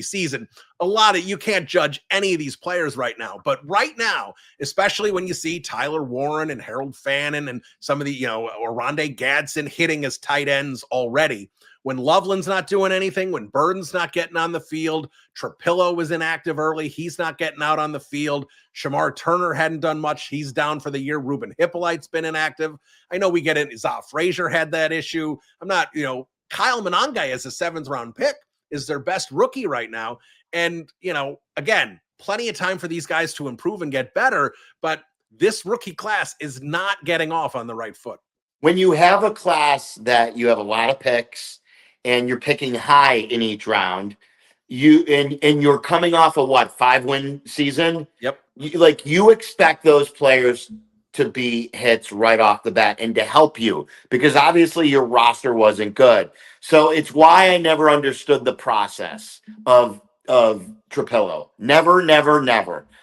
season. You can't judge any of these players right now. But right now, especially when you see Tyler Warren and Harold Fannin and some of the, Oronde Gadsden hitting as tight ends already, when Loveland's not doing anything, when Burden's not getting on the field, Trapillo was inactive early. He's not getting out on the field. Shamar Turner hadn't done much. He's down for the year. Ruben Hippolyte's been inactive. I know we get it. Zaw Frazier had that issue. I'm not, Kyle Monangai is a 7th-round pick, is their best rookie right now. And, again, plenty of time for these guys to improve and get better, but this rookie class is not getting off on the right foot. When you have a class that you have a lot of picks and you're picking high in each round, and you're coming off a 5-win season. Yep. You expect those players to be hits right off the bat and to help you, because obviously your roster wasn't good. So it's why I never understood the process of Trapillo. Never.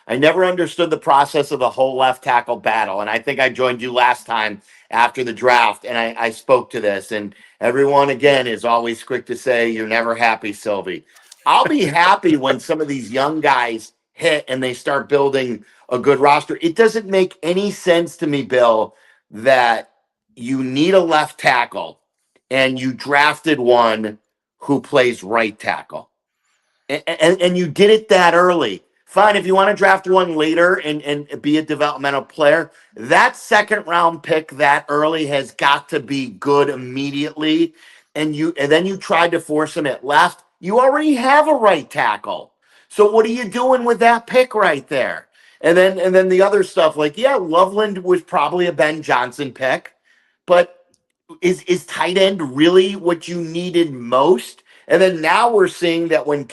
I never understood the process of the whole left tackle battle. And I think I joined you last time after the draft, and I spoke to this, and everyone again is always quick to say, "You're never happy, Silvy." I'll be happy when some of these young guys hit and they start building a good roster. It doesn't make any sense to me, Bill, that you need a left tackle and you drafted one who plays right tackle. And you did it that early. Fine, if you want to draft one later and be a developmental player, that 2nd-round pick that early has got to be good immediately. And then you tried to force him at left. You already have a right tackle. So what are you doing with that pick right there? And then the other stuff, Loveland was probably a Ben Johnson pick, but is tight end really what you needed most? And then now we're seeing that when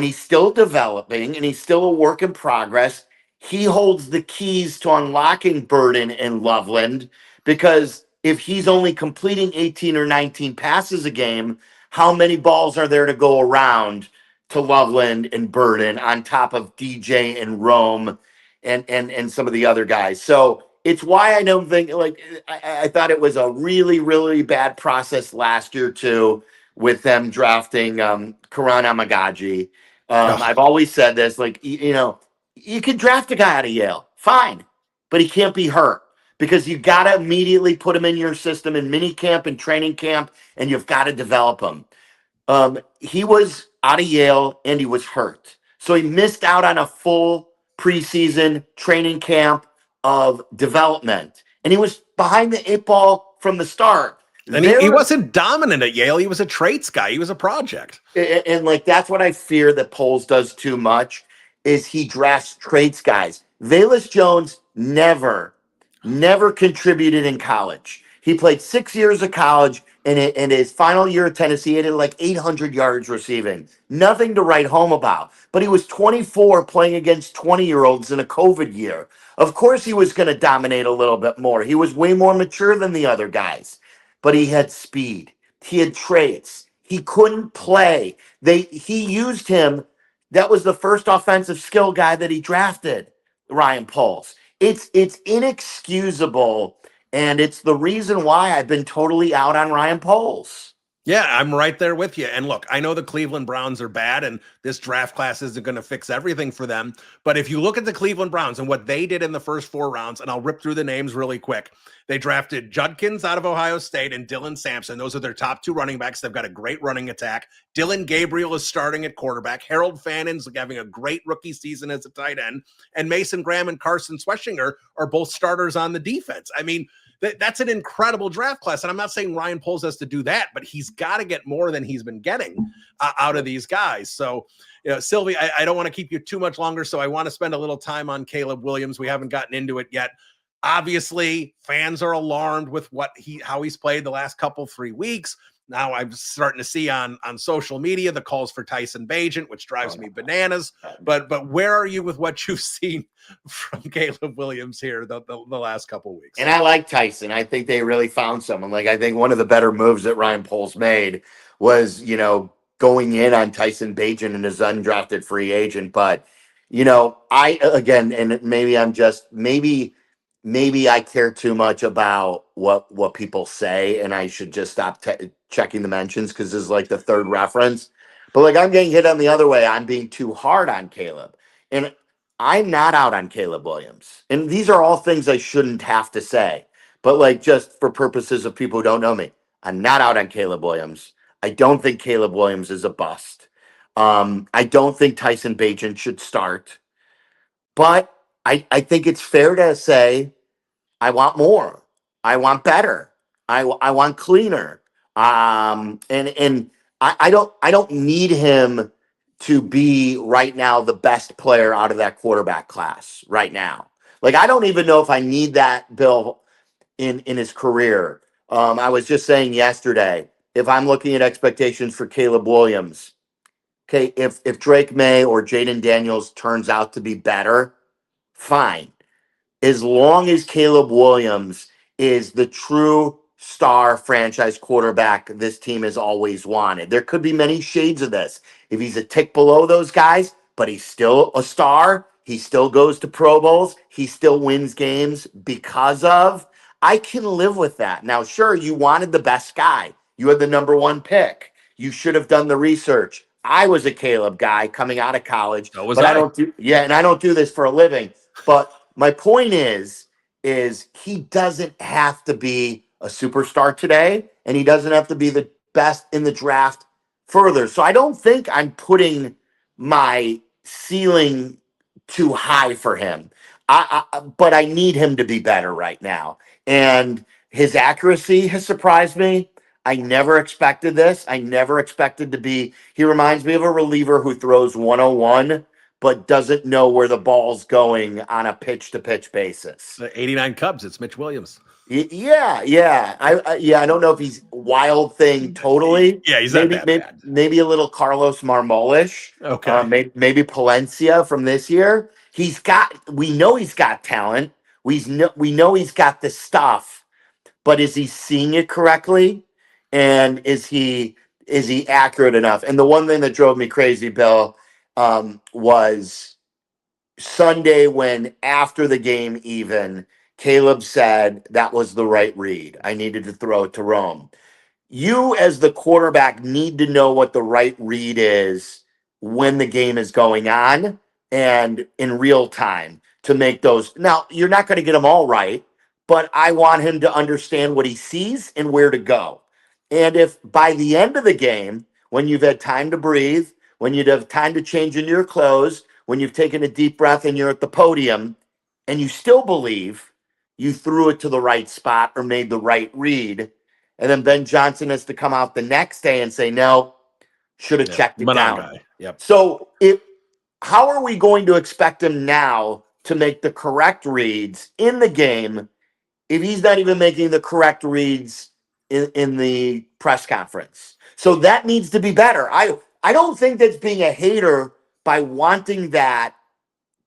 he's still developing and he's still a work in progress, he holds the keys to unlocking Burden and Loveland, because if he's only completing 18 or 19 passes a game, how many balls are there to go around to Loveland and Burden on top of DJ and Rome and some of the other guys? So it's why I don't think, I thought it was a really, really bad process last year too, with them drafting Karan Amagaji. I've always said this, you can draft a guy out of Yale, fine, but he can't be hurt, because you got to immediately put him in your system in mini camp and training camp, and you've got to develop him. He was out of Yale and he was hurt. So he missed out on a full preseason training camp of development. And he was behind the 8 ball from the start. And he wasn't dominant at Yale. He was a traits guy. He was a project. And that's what I fear that Poles does too much, is he drafts traits guys. Velus Jones never contributed in college. He played 6 years of college, and in his final year at Tennessee, he had 800 yards receiving. Nothing to write home about. But he was 24 playing against 20-year-olds in a COVID year. Of course he was going to dominate a little bit more. He was way more mature than the other guys. But he had speed. He had traits. He couldn't play. He used him. That was the first offensive skill guy that he drafted, Ryan Poles. It's inexcusable, and it's the reason why I've been totally out on Ryan Poles. Yeah, I'm right there with you. And look, I know the Cleveland Browns are bad, and this draft class isn't going to fix everything for them. But if you look at the Cleveland Browns and what they did in the first 4 rounds, and I'll rip through the names really quick. They drafted Judkins out of Ohio State and Dylan Sampson. Those are their top 2 running backs. They've got a great running attack. Dylan Gabriel is starting at quarterback. Harold Fannon's having a great rookie season as a tight end. And Mason Graham and Carson Schweschinger are both starters on the defense. I mean, that's an incredible draft class. And I'm not saying Ryan Poles has to do that, but he's got to get more than he's been getting out of these guys. So, Silvy, I don't want to keep you too much longer, so I want to spend a little time on Caleb Williams. We haven't gotten into it yet. Obviously, fans are alarmed with how he's played the last 3 weeks. Now I'm starting to see on social media the calls for Tyson Bagent, which drives me bananas. But where are you with what you've seen from Caleb Williams here the last couple of weeks? And I like Tyson. I think they really found someone. I think one of the better moves that Ryan Poles made was, going in on Tyson Bagent and his undrafted free agent. But, and maybe I care too much about what people say, and I should just stop checking the mentions, because this is the 3rd reference. But I'm getting hit on the other way. I'm being too hard on Caleb, and I'm not out on Caleb Williams. And these are all things I shouldn't have to say, but just for purposes of people who don't know me, I'm not out on Caleb Williams. I don't think Caleb Williams is a bust. I don't think Tyson Bagent should start, but I think it's fair to say I want more. I want better. I want cleaner. And I don't need him to be right now the best player out of that quarterback class right now. Like, I don't even know if I need that, Bill, in his career. I was just saying yesterday, if I'm looking at expectations for Caleb Williams, okay, if Drake May or Jaden Daniels turns out to be better, fine, as long as Caleb Williams is the true star franchise quarterback this team has always wanted. There could be many shades of this. If he's a tick below those guys, but he's still a star, he still goes to Pro Bowls, he still wins games because of, I can live with that. Now, sure, you wanted the best guy. You had the number one pick. You should have done the research. I was a Caleb guy coming out of college, So was but I I. don't do, yeah, and I don't do this for a living. But my point is he doesn't have to be a superstar today, and he doesn't have to be the best in the draft further. So I don't think I'm putting my ceiling too high for him. But I need him to be better right now. And his accuracy has surprised me. I never expected this. I never expected to be. He reminds me of a reliever who throws 101 but doesn't know where the ball's going on a pitch to pitch basis. The 89 Cubs, it's Mitch Williams. Yeah. I don't know if he's wild thing totally. Yeah, he's not that bad. Maybe a little Carlos Marmolish. Okay. Maybe Palencia from this year. We know he's got talent. We know he's got the stuff, but is he seeing it correctly? And is he accurate enough? And the one thing that drove me crazy, Bill, was Sunday when after the game, even Caleb said that was the right read. I needed to throw it to Rome. You, as the quarterback, need to know what the right read is when the game is going on and in real time to make those. Now, you're not going to get them all right, but I want him to understand what he sees and where to go. And if by the end of the game, when you've had time to breathe, when you'd have time to change into your clothes, when you've taken a deep breath and you're at the podium and you still believe you threw it to the right spot or made the right read, and then Ben Johnson has to come out the next day and say, no, should have checked it down. Guy. Yep. So how are we going to expect him now to make the correct reads in the game if he's not even making the correct reads in the press conference? So that needs to be better. I don't think that's being a hater by wanting that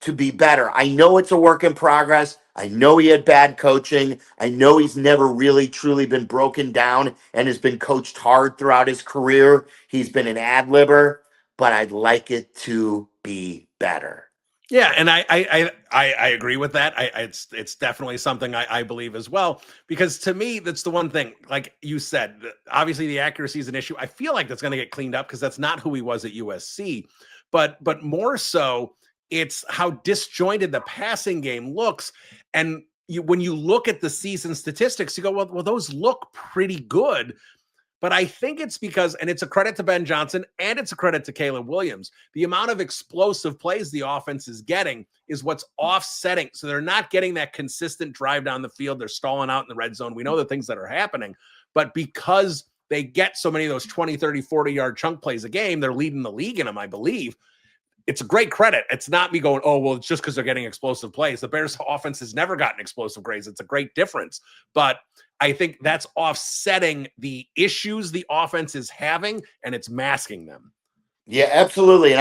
to be better. I know it's a work in progress. I know he had bad coaching. I know he's never really truly been broken down and has been coached hard throughout his career. He's been an ad-libber, but I'd like it to be better. Yeah, and I agree with that. It's definitely something I believe as well, because to me, that's the one thing, like you said, obviously the accuracy is an issue. I feel like that's going to get cleaned up because that's not who he was at USC, but more so, it's how disjointed the passing game looks. And when you look at the season statistics, you go, well, those look pretty good. But I think it's because, and it's a credit to Ben Johnson and it's a credit to Caleb Williams, the amount of explosive plays the offense is getting is what's offsetting. So they're not getting that consistent drive down the field. They're stalling out in the red zone. We know the things that are happening, but because they get so many of those 20, 30, 40-yard chunk plays a game, they're leading the league in them, I believe. It's a great credit. It's not me going, oh, well, it's just because they're getting explosive plays. The Bears offense has never gotten explosive grades. It's a great difference. But I think that's offsetting the issues the offense is having, and it's masking them. Yeah, absolutely. And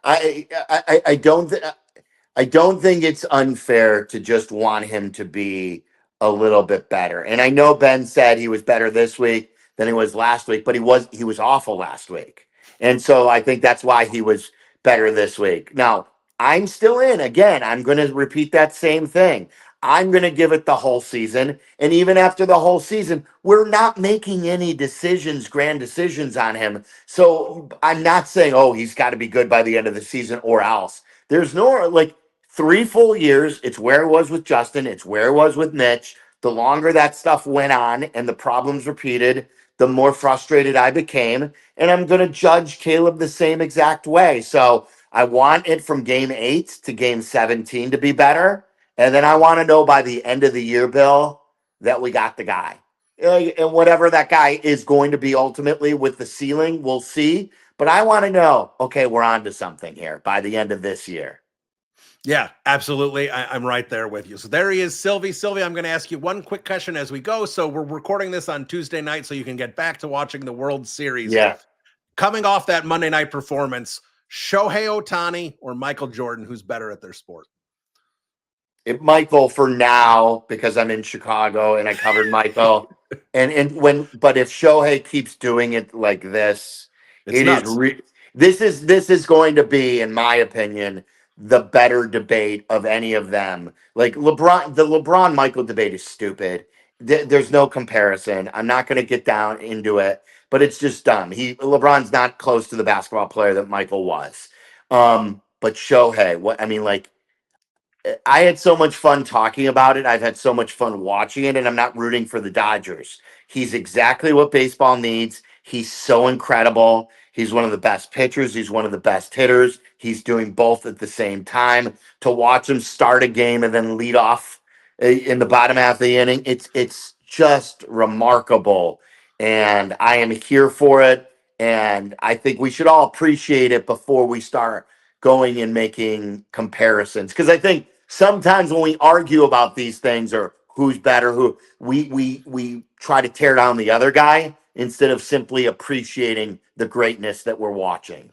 I don't think it's unfair to just want him to be a little bit better. And I know Ben said he was better this week than he was last week, but he was awful last week. And so I think that's why he was better this week. Now, I'm still in. Again, I'm going to repeat that same thing. I'm going to give it the whole season. And even after the whole season, we're not making any grand decisions on him. So I'm not saying, oh, he's got to be good by the end of the season or else. There's no, 3 full years. It's where it was with Justin. It's where it was with Mitch. The longer that stuff went on and the problems repeated, the more frustrated I became. And I'm going to judge Caleb the same exact way. So I want it from game 8 to game 17 to be better. And then I want to know by the end of the year, Bill, that we got the guy. and whatever that guy is going to be ultimately with the ceiling, we'll see. But I want to know, okay, we're on to something here by the end of this year. Yeah, absolutely. I'm right there with you. So there he is, Silvy. Silvy, I'm going to ask you one quick question as we go. So we're recording this on Tuesday night so you can get back to watching the World Series. Yeah. Coming off that Monday night performance, Shohei Ohtani or Michael Jordan, who's better at their sport? Michael for now, because I'm in Chicago and I covered Michael. But if Shohei keeps doing it like this, It's nuts. This is going to be, in my opinion, the better debate of any of them. Like the LeBron Michael debate is stupid. There's no comparison. I'm not going to get down into it, but it's just dumb. LeBron's not close to the basketball player that Michael was. But Shohei, I had so much fun talking about it. I've had so much fun watching it, and I'm not rooting for the Dodgers. He's exactly what baseball needs. He's so incredible. He's one of the best pitchers. He's one of the best hitters. He's doing both at the same time. To watch him start a game and then lead off in the bottom half of the inning, it's just remarkable. And I am here for it. And I think we should all appreciate it before we start going and making comparisons. Because I think sometimes when we argue about these things or who's better, we try to tear down the other guy instead of simply appreciating the greatness that we're watching.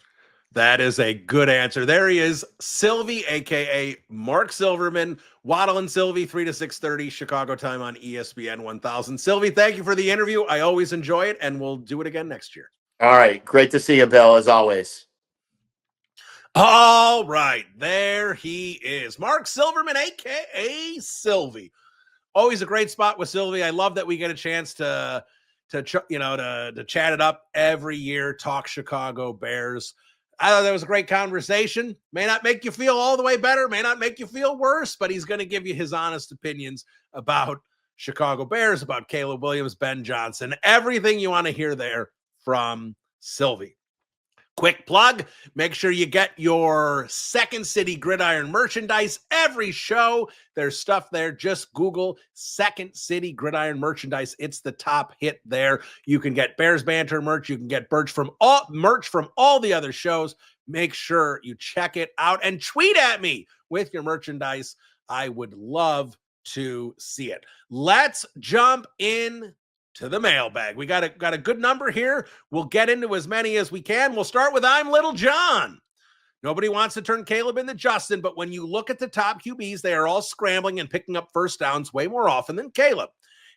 That is a good answer. There he is, Silvy, aka Marc Silverman, Waddle and Silvy, 3 to 6:30 Chicago time on ESPN 1000. Silvy, thank you for the interview. I always enjoy it, and we'll do it again next year. All right, great to see you, Bill, as always. All right, there he is, Marc Silverman, aka Silvy. Always a great spot with Silvy. I love that we get a chance to chat it up every year, talk Chicago Bears. I thought that was a great conversation. May not make you feel all the way better, may not make you feel worse, but he's going to give you his honest opinions about Chicago Bears, about Caleb Williams, Ben Johnson, everything you want to hear there from Silvy. Quick plug, make sure you get your Second City Gridiron merchandise every show. There's stuff there. Just Google Second City Gridiron merchandise. It's the top hit there. You can get Bears Banter merch. You can get merch from all the other shows. Make sure you check it out and tweet at me with your merchandise. I would love to see it. Let's jump in to the mailbag. We got a good number here. We'll get into as many as we can. We'll start with I'm Little John. Nobody wants to turn Caleb into Justin, but when you look at the top QBs, they are all scrambling and picking up first downs way more often than Caleb.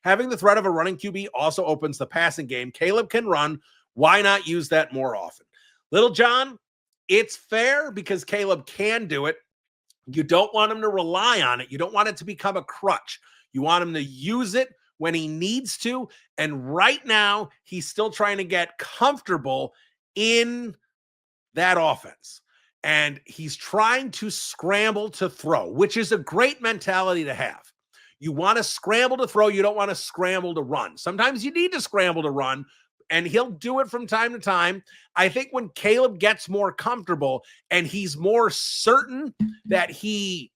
Having the threat of a running QB also opens the passing game. Caleb can run. Why not use that more often? Little John, it's fair because Caleb can do it. You don't want him to rely on it. You don't want it to become a crutch. You want him to use it when he needs to. And right now, he's still trying to get comfortable in that offense. And he's trying to scramble to throw, which is a great mentality to have. You want to scramble to throw. You don't want to scramble to run. Sometimes you need to scramble to run, and he'll do it from time to time. I think when Caleb gets more comfortable and he's more certain that he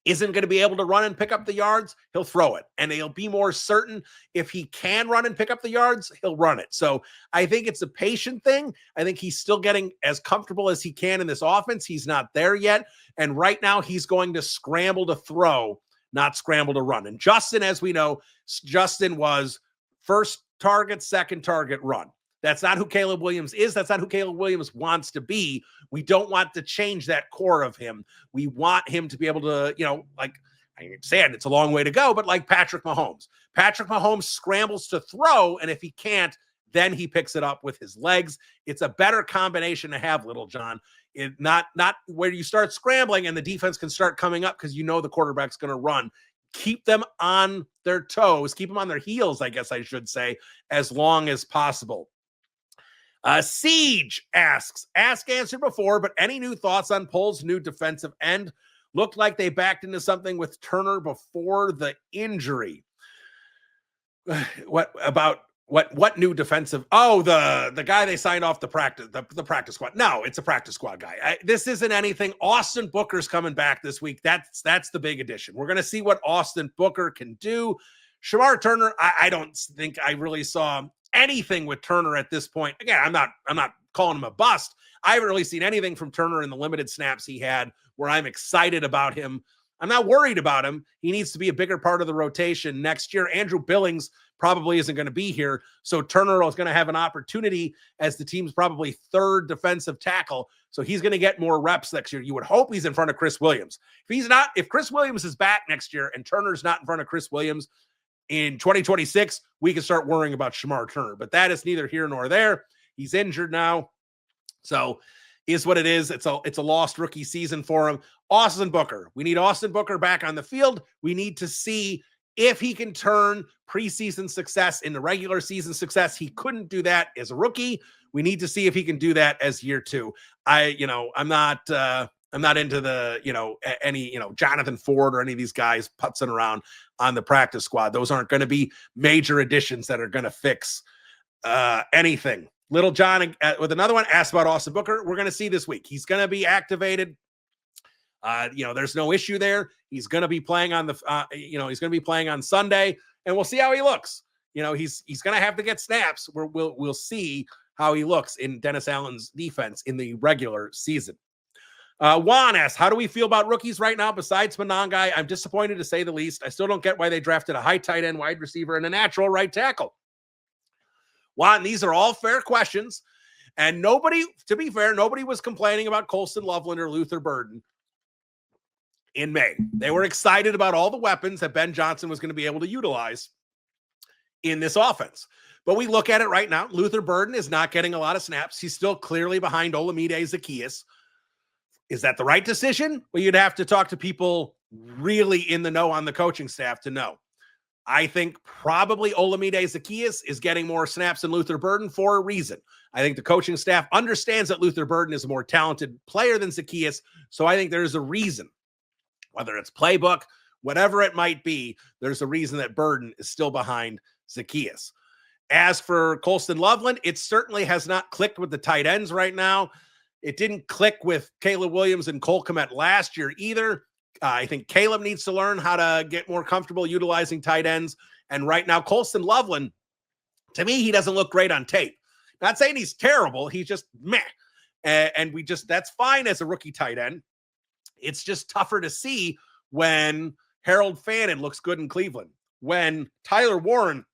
isn't going to be able to run and pick up the yards, he'll throw it. And he'll be more certain if he can run and pick up the yards, he'll run it. So I think it's a patient thing. I think he's still getting as comfortable as he can in this offense. He's not there yet. And right now he's going to scramble to throw, not scramble to run. And Justin, as we know, Justin was first target, second target, run. That's not who Caleb Williams is. That's not who Caleb Williams wants to be. We don't want to change that core of him. We want him to be able to, like I understand it's a long way to go, but like Patrick Mahomes. Patrick Mahomes scrambles to throw, and if he can't, then he picks it up with his legs. It's a better combination to have, Little John. Not where you start scrambling and the defense can start coming up because the quarterback's going to run. Keep them on their toes. Keep them on their heels, I guess I should say, as long as possible. Siege asks, answered before, but any new thoughts on Pohl's new defensive end? Looked like they backed into something with Turner before the injury. What new defensive? Oh, the guy they signed off the practice squad. No, it's a practice squad guy. This isn't anything. Austin Booker's coming back this week. That's the big addition. We're going to see what Austin Booker can do. Shamar Turner, I don't think I really saw anything with Turner at this point. Again, I'm not calling him a bust. I haven't really seen anything from Turner in the limited snaps he had where I'm excited about him. I'm not worried about him. He needs to be a bigger part of the rotation next year. Andrew Billings probably isn't going to be here, so Turner is going to have an opportunity as the team's probably third defensive tackle, so he's going to get more reps next year. You would hope he's in front of Chris Williams. If Chris Williams is back next year and Turner's not in front of Chris Williams in 2026, we can start worrying about Shamar Turner, but that is neither here nor there. He's injured now, so is what it is. It's a lost rookie season for him. Austin Booker. We need Austin Booker back on the field. We need to see if he can turn preseason success into regular season success. He couldn't do that as a rookie. We need to see if he can do that as year two. I'm not into the, any Jonathan Ford or any of these guys putzing around on the practice squad. Those aren't going to be major additions that are going to fix anything. Little John with another one asked about Austin Booker. We're going to see this week. He's going to be activated. There's no issue there. He's going to be playing on he's going to be playing on Sunday, and we'll see how he looks. He's going to have to get snaps. We'll see how he looks in Dennis Allen's defense in the regular season. Juan asks, how do we feel about rookies right now besides Monangai? I'm disappointed to say the least. I still don't get why they drafted a high tight end, wide receiver, and a natural right tackle. Juan, these are all fair questions. And to be fair, nobody was complaining about Colston Loveland or Luther Burden in May. They were excited about all the weapons that Ben Johnson was going to be able to utilize in this offense. But we look at it right now. Luther Burden is not getting a lot of snaps. He's still clearly behind Olamide Zaccheaus. Is that the right decision? Well, you'd have to talk to people really in the know on the coaching staff to know. I think probably Olamide Zaccheaus is getting more snaps than Luther Burden for a reason. I think the coaching staff understands that Luther Burden is a more talented player than Zaccheaus, so I think there's a reason. Whether it's playbook, whatever it might be, there's a reason that Burden is still behind Zaccheaus. As for Colston Loveland, it certainly has not clicked with the tight ends right now. It didn't click with Caleb Williams and Cole Kmet last year either. I think Caleb needs to learn how to get more comfortable utilizing tight ends. And right now, Colston Loveland, to me, he doesn't look great on tape. Not saying he's terrible. He's just meh. And that's fine as a rookie tight end. It's just tougher to see when Harold Fannin looks good in Cleveland, when Tyler Warren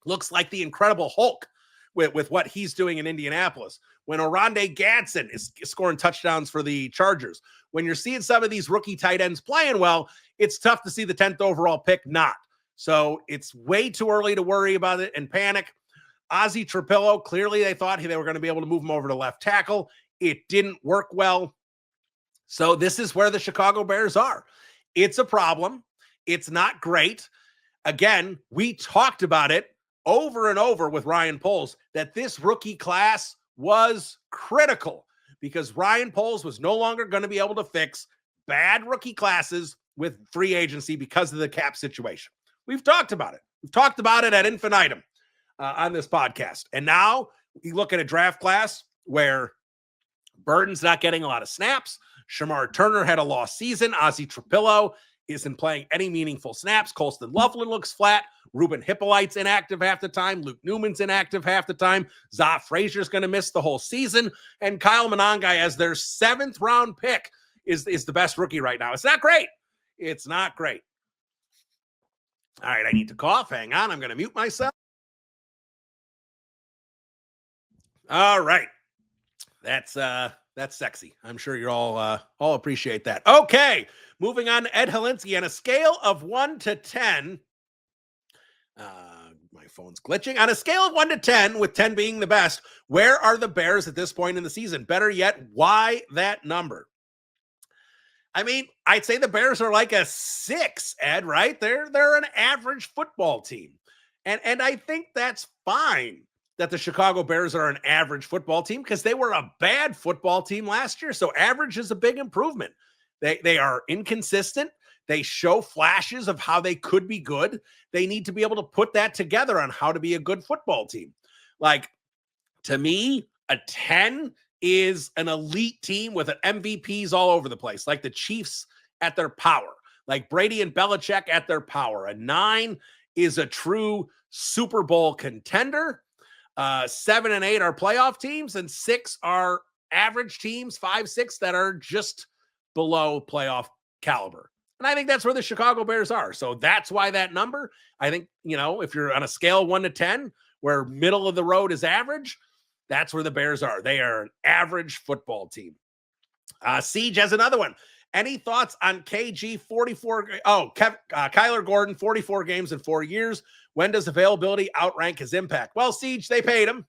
looks like the Incredible Hulk with what he's doing in Indianapolis, when Oronde Gadsden is scoring touchdowns for the Chargers. When you're seeing some of these rookie tight ends playing well, it's tough to see the 10th overall pick not. So it's way too early to worry about it and panic. Ozzie Trapillo, clearly they thought they were going to be able to move him over to left tackle. It didn't work well. So this is where the Chicago Bears are. It's a problem. It's not great. Again, we talked about it over and over with Ryan Poles that this rookie class was critical because Ryan Poles was no longer going to be able to fix bad rookie classes with free agency because of the cap situation. We've talked about it. We've talked about it ad infinitum on this podcast. And now you look at a draft class where Burden's not getting a lot of snaps. Shamar Turner had a lost season. Ozzie Trapillo isn't playing any meaningful snaps. Colston Loveland looks flat. Ruben Hippolyte's inactive half the time. Luke Newman's inactive half the time. Za Frazier's going to miss the whole season. And Kyle Monangai, as their 7th round pick, is the best rookie right now. It's not great. It's not great. All right, I need to cough. Hang on. I'm going to mute myself. All right. That's sexy. I'm sure you're all appreciate that. Okay, moving on to Ed Helinsky. On a scale of 1 to 10, my phone's glitching. On a scale of 1 to 10, with 10 being the best, where are the Bears at this point in the season? Better yet, why that number? I mean, I'd say the Bears are like a 6, Ed, right? They're an average football team. And I think that's fine that the Chicago Bears are an average football team because they were a bad football team last year. So average is a big improvement. They are inconsistent. They show flashes of how they could be good. They need to be able to put that together on how to be a good football team. Like, to me, a 10 is an elite team with an MVPs all over the place, like the Chiefs at their power, like Brady and Belichick at their power. A 9 is a true Super Bowl contender. 7 and 8 are playoff teams, and 6 are average teams, 5, 6 that are just below playoff caliber. And I think that's where the Chicago Bears are. So that's why that number, I think, if you're on a scale 1 to 10, where middle of the road is average, that's where the Bears are. They are an average football team. Siege has another one. Any thoughts on KG 44? Kyler Gordon, 44 games in 4 years. When does availability outrank his impact? Well, Siege, they paid him.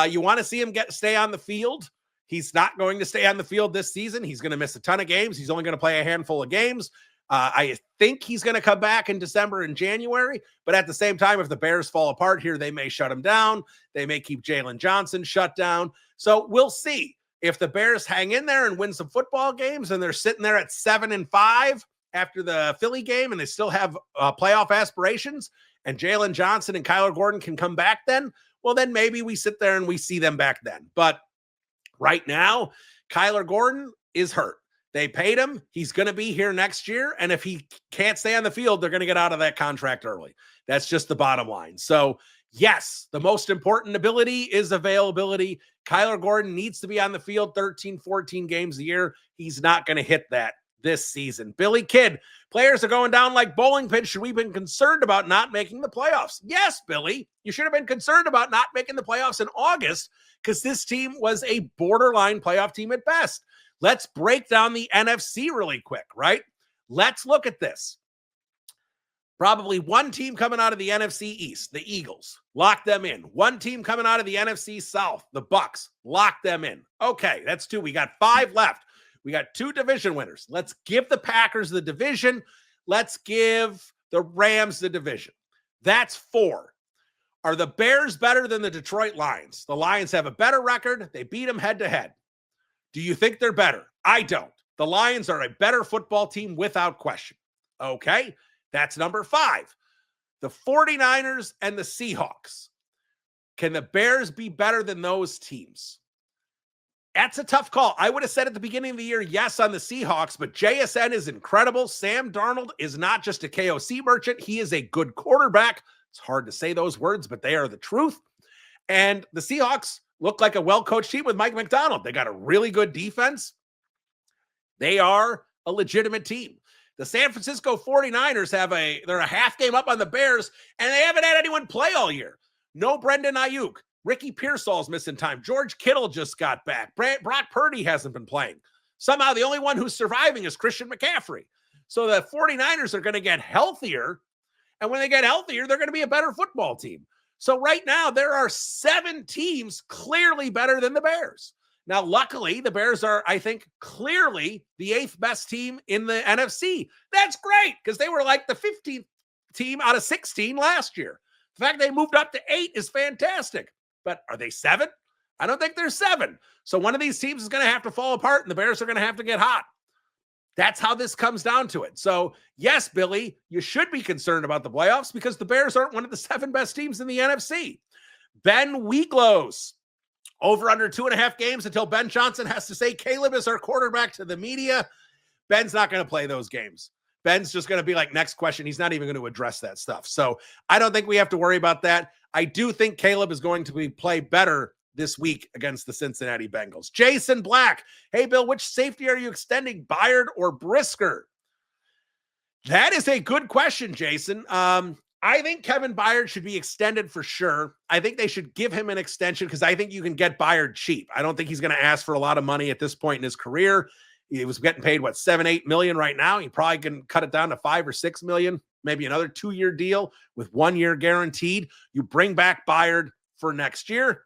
You want to see him stay on the field. He's not going to stay on the field this season. He's going to miss a ton of games. He's only going to play a handful of games. I think he's going to come back in December and January. But at the same time, if the Bears fall apart here, they may shut him down. They may keep Jalen Johnson shut down. So we'll see. If the Bears hang in there and win some football games and they're sitting there at 7-5 after the Philly game and they still have playoff aspirations and Jalen Johnson and Kyler Gordon can come back then, well, then maybe we sit there and we see them back then. But right now, Kyler Gordon is hurt. They paid him. He's going to be here next year. And if he can't stay on the field, they're going to get out of that contract early. That's just the bottom line. So yes, the most important ability is availability. Kyler Gordon needs to be on the field 13, 14 games a year. He's not going to hit that this season. Billy Kidd, players are going down like bowling pins. Should we have been concerned about not making the playoffs? Yes, Billy. You should have been concerned about not making the playoffs in August because this team was a borderline playoff team at best. Let's break down the NFC really quick, right? Let's look at this. Probably one team coming out of the NFC East, the Eagles, lock them in. One team coming out of the NFC South, the Bucks, lock them in. Okay, that's 2. We got 5 left. We got 2 division winners. Let's give the Packers the division. Let's give the Rams the division. That's 4. Are the Bears better than the Detroit Lions? The Lions have a better record. They beat them head to head. Do you think they're better? I don't. The Lions are a better football team without question. Okay. That's number 5. The 49ers and the Seahawks. Can the Bears be better than those teams? That's a tough call. I would have said at the beginning of the year, yes, on the Seahawks, but JSN is incredible. Sam Darnold is not just a KOC merchant. He is a good quarterback. It's hard to say those words, but they are the truth. And the Seahawks look like a well-coached team with Mike McDonald. They got a really good defense. They are a legitimate team. The San Francisco 49ers they're a half game up on the Bears, and they haven't had anyone play all year. No Brendan Ayuk. Ricky Pearsall's missing time. George Kittle just got back. Brock Purdy hasn't been playing. Somehow the only one who's surviving is Christian McCaffrey. So the 49ers are going to get healthier, and when they get healthier, they're going to be a better football team. So right now, there are 7 teams clearly better than the Bears. Now, luckily, the Bears are, I think, clearly the 8th best team in the NFC. That's great because they were like the 15th team out of 16 last year. The fact they moved up to 8 is fantastic. But are they 7? I don't think they're 7. So one of these teams is going to have to fall apart and the Bears are going to have to get hot. That's how this comes down to it. So, yes, Billy, you should be concerned about the playoffs because the Bears aren't one of the 7 best teams in the NFC. Ben Weeglos. Over under 2.5 games until Ben Johnson has to say Caleb is our quarterback to the media. Ben's not going to play those games. Ben's just going to be like, next question. He's not even going to address that stuff. So I don't think we have to worry about that. I do think Caleb is going to play better this week against the Cincinnati Bengals. Jason Black. Hey, Bill, which safety are you extending, Byard or Brisker? That is a good question, Jason. I think Kevin Byard should be extended for sure. I think they should give him an extension because I think you can get Byard cheap. I don't think he's going to ask for a lot of money at this point in his career. He was getting paid, $7-8 million right now. He probably can cut it down to $5 or $6 million, maybe another 2-year deal with 1 year guaranteed. You bring back Byard for next year.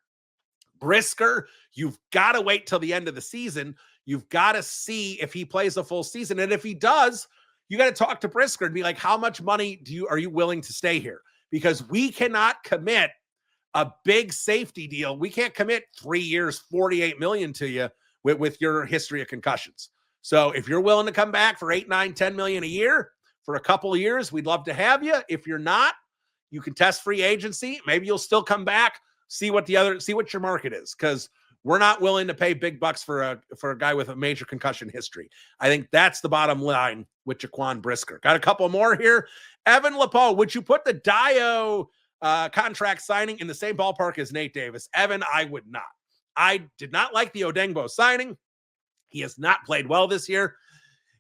Brisker, you've got to wait till the end of the season. You've got to see if he plays a full season. And if he does, you got to talk to Brisker and be like, how much money are you willing to stay here? Because we cannot commit a big safety deal. We can't commit 3 years, $48 million to you with your history of concussions. So if you're willing to come back for $8, $9, $10 million a year for a couple of years, we'd love to have you. If you're not, you can test free agency. Maybe you'll still come back, see what your market is. Because we're not willing to pay big bucks for a guy with a major concussion history. I think that's the bottom line with Jaquan Brisker. Got a couple more here. Evan Lepeau, would you put the Dio contract signing in the same ballpark as Nate Davis? Evan, I would not. I did not like the Odengbo signing. He has not played well this year.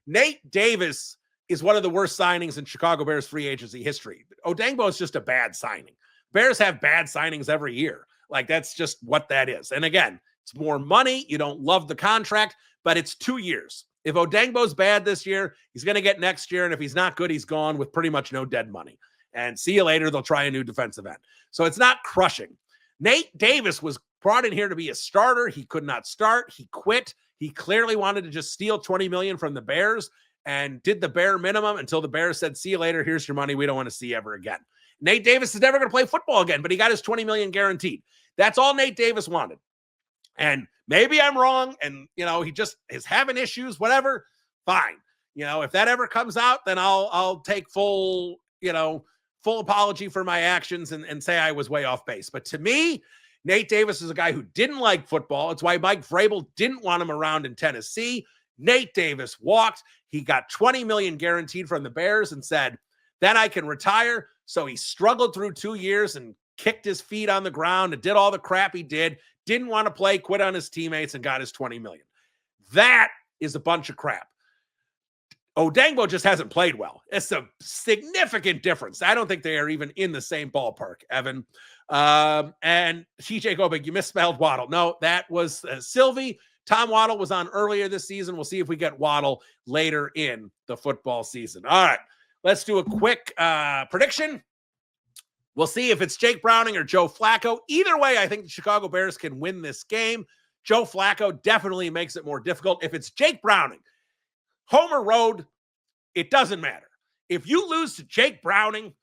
Nate Davis is one of the worst signings in Chicago Bears free agency history. Odengbo is just a bad signing. Bears have bad signings every year. Like, that's just what that is. And again, it's more money. You don't love the contract, but it's 2 years. If Odengbo's bad this year, he's going to get next year. And if he's not good, he's gone with pretty much no dead money. And see you later. They'll try a new defensive end. So it's not crushing. Nate Davis was brought in here to be a starter. He could not start. He quit. He clearly wanted to just steal $20 million from the Bears and did the bare minimum until the Bears said, see you later. Here's your money. We don't want to see you ever again. Nate Davis is never going to play football again, but he got his $20 million guaranteed. That's all Nate Davis wanted. And maybe I'm wrong. And, he just is having issues, whatever. Fine. If that ever comes out, then I'll take full apology for my actions and say I was way off base. But to me, Nate Davis is a guy who didn't like football. It's why Mike Vrabel didn't want him around in Tennessee. Nate Davis walked. He got $20 million guaranteed from the Bears and said, then I can retire. So he struggled through 2 years and kicked his feet on the ground and did all the crap he did. Didn't want to play, quit on his teammates, and got his $20 million. That is a bunch of crap. Odengbo just hasn't played well. It's a significant difference. I don't think they are even in the same ballpark, Evan. And TJ Gobig, you misspelled Waddle. No, that was Silvy. Tom Waddle was on earlier this season. We'll see if we get Waddle later in the football season. All right, let's do a quick prediction. We'll see if it's Jake Browning or Joe Flacco. Either way, I think the Chicago Bears can win this game. Joe Flacco definitely makes it more difficult. If it's Jake Browning, Homer Road, it doesn't matter. If you lose to Jake Browning,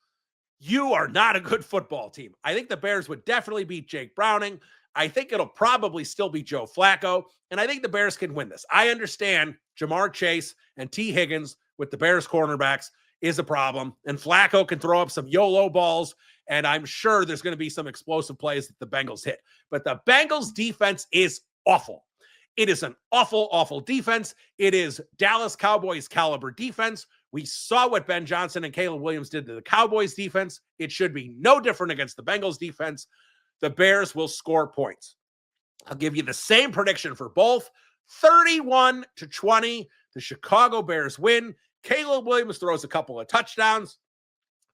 you are not a good football team. I think the Bears would definitely beat Jake Browning. I think it'll probably still be Joe Flacco, and I think the Bears can win this. I understand Jamar Chase and T. Higgins with the Bears cornerbacks is a problem, and Flacco can throw up some YOLO balls, and I'm sure there's going to be some explosive plays that the Bengals hit. But the Bengals defense is awful. It is an awful, awful defense. It is Dallas Cowboys caliber defense. We saw what Ben Johnson and Caleb Williams did to the Cowboys defense. It should be no different against the Bengals defense. The Bears will score points. I'll give you the same prediction for both. 31-20. The Chicago Bears win. Caleb Williams throws a couple of touchdowns.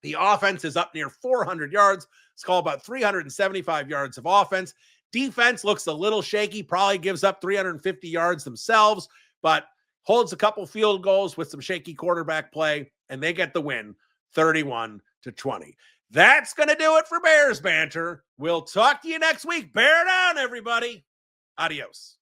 The offense is up near 400 yards. It's called about 375 yards of offense. Defense looks a little shaky, probably gives up 350 yards themselves, but holds a couple field goals with some shaky quarterback play, and they get the win 31-20. That's going to do it for Bears Banter. We'll talk to you next week. Bear down, everybody. Adios.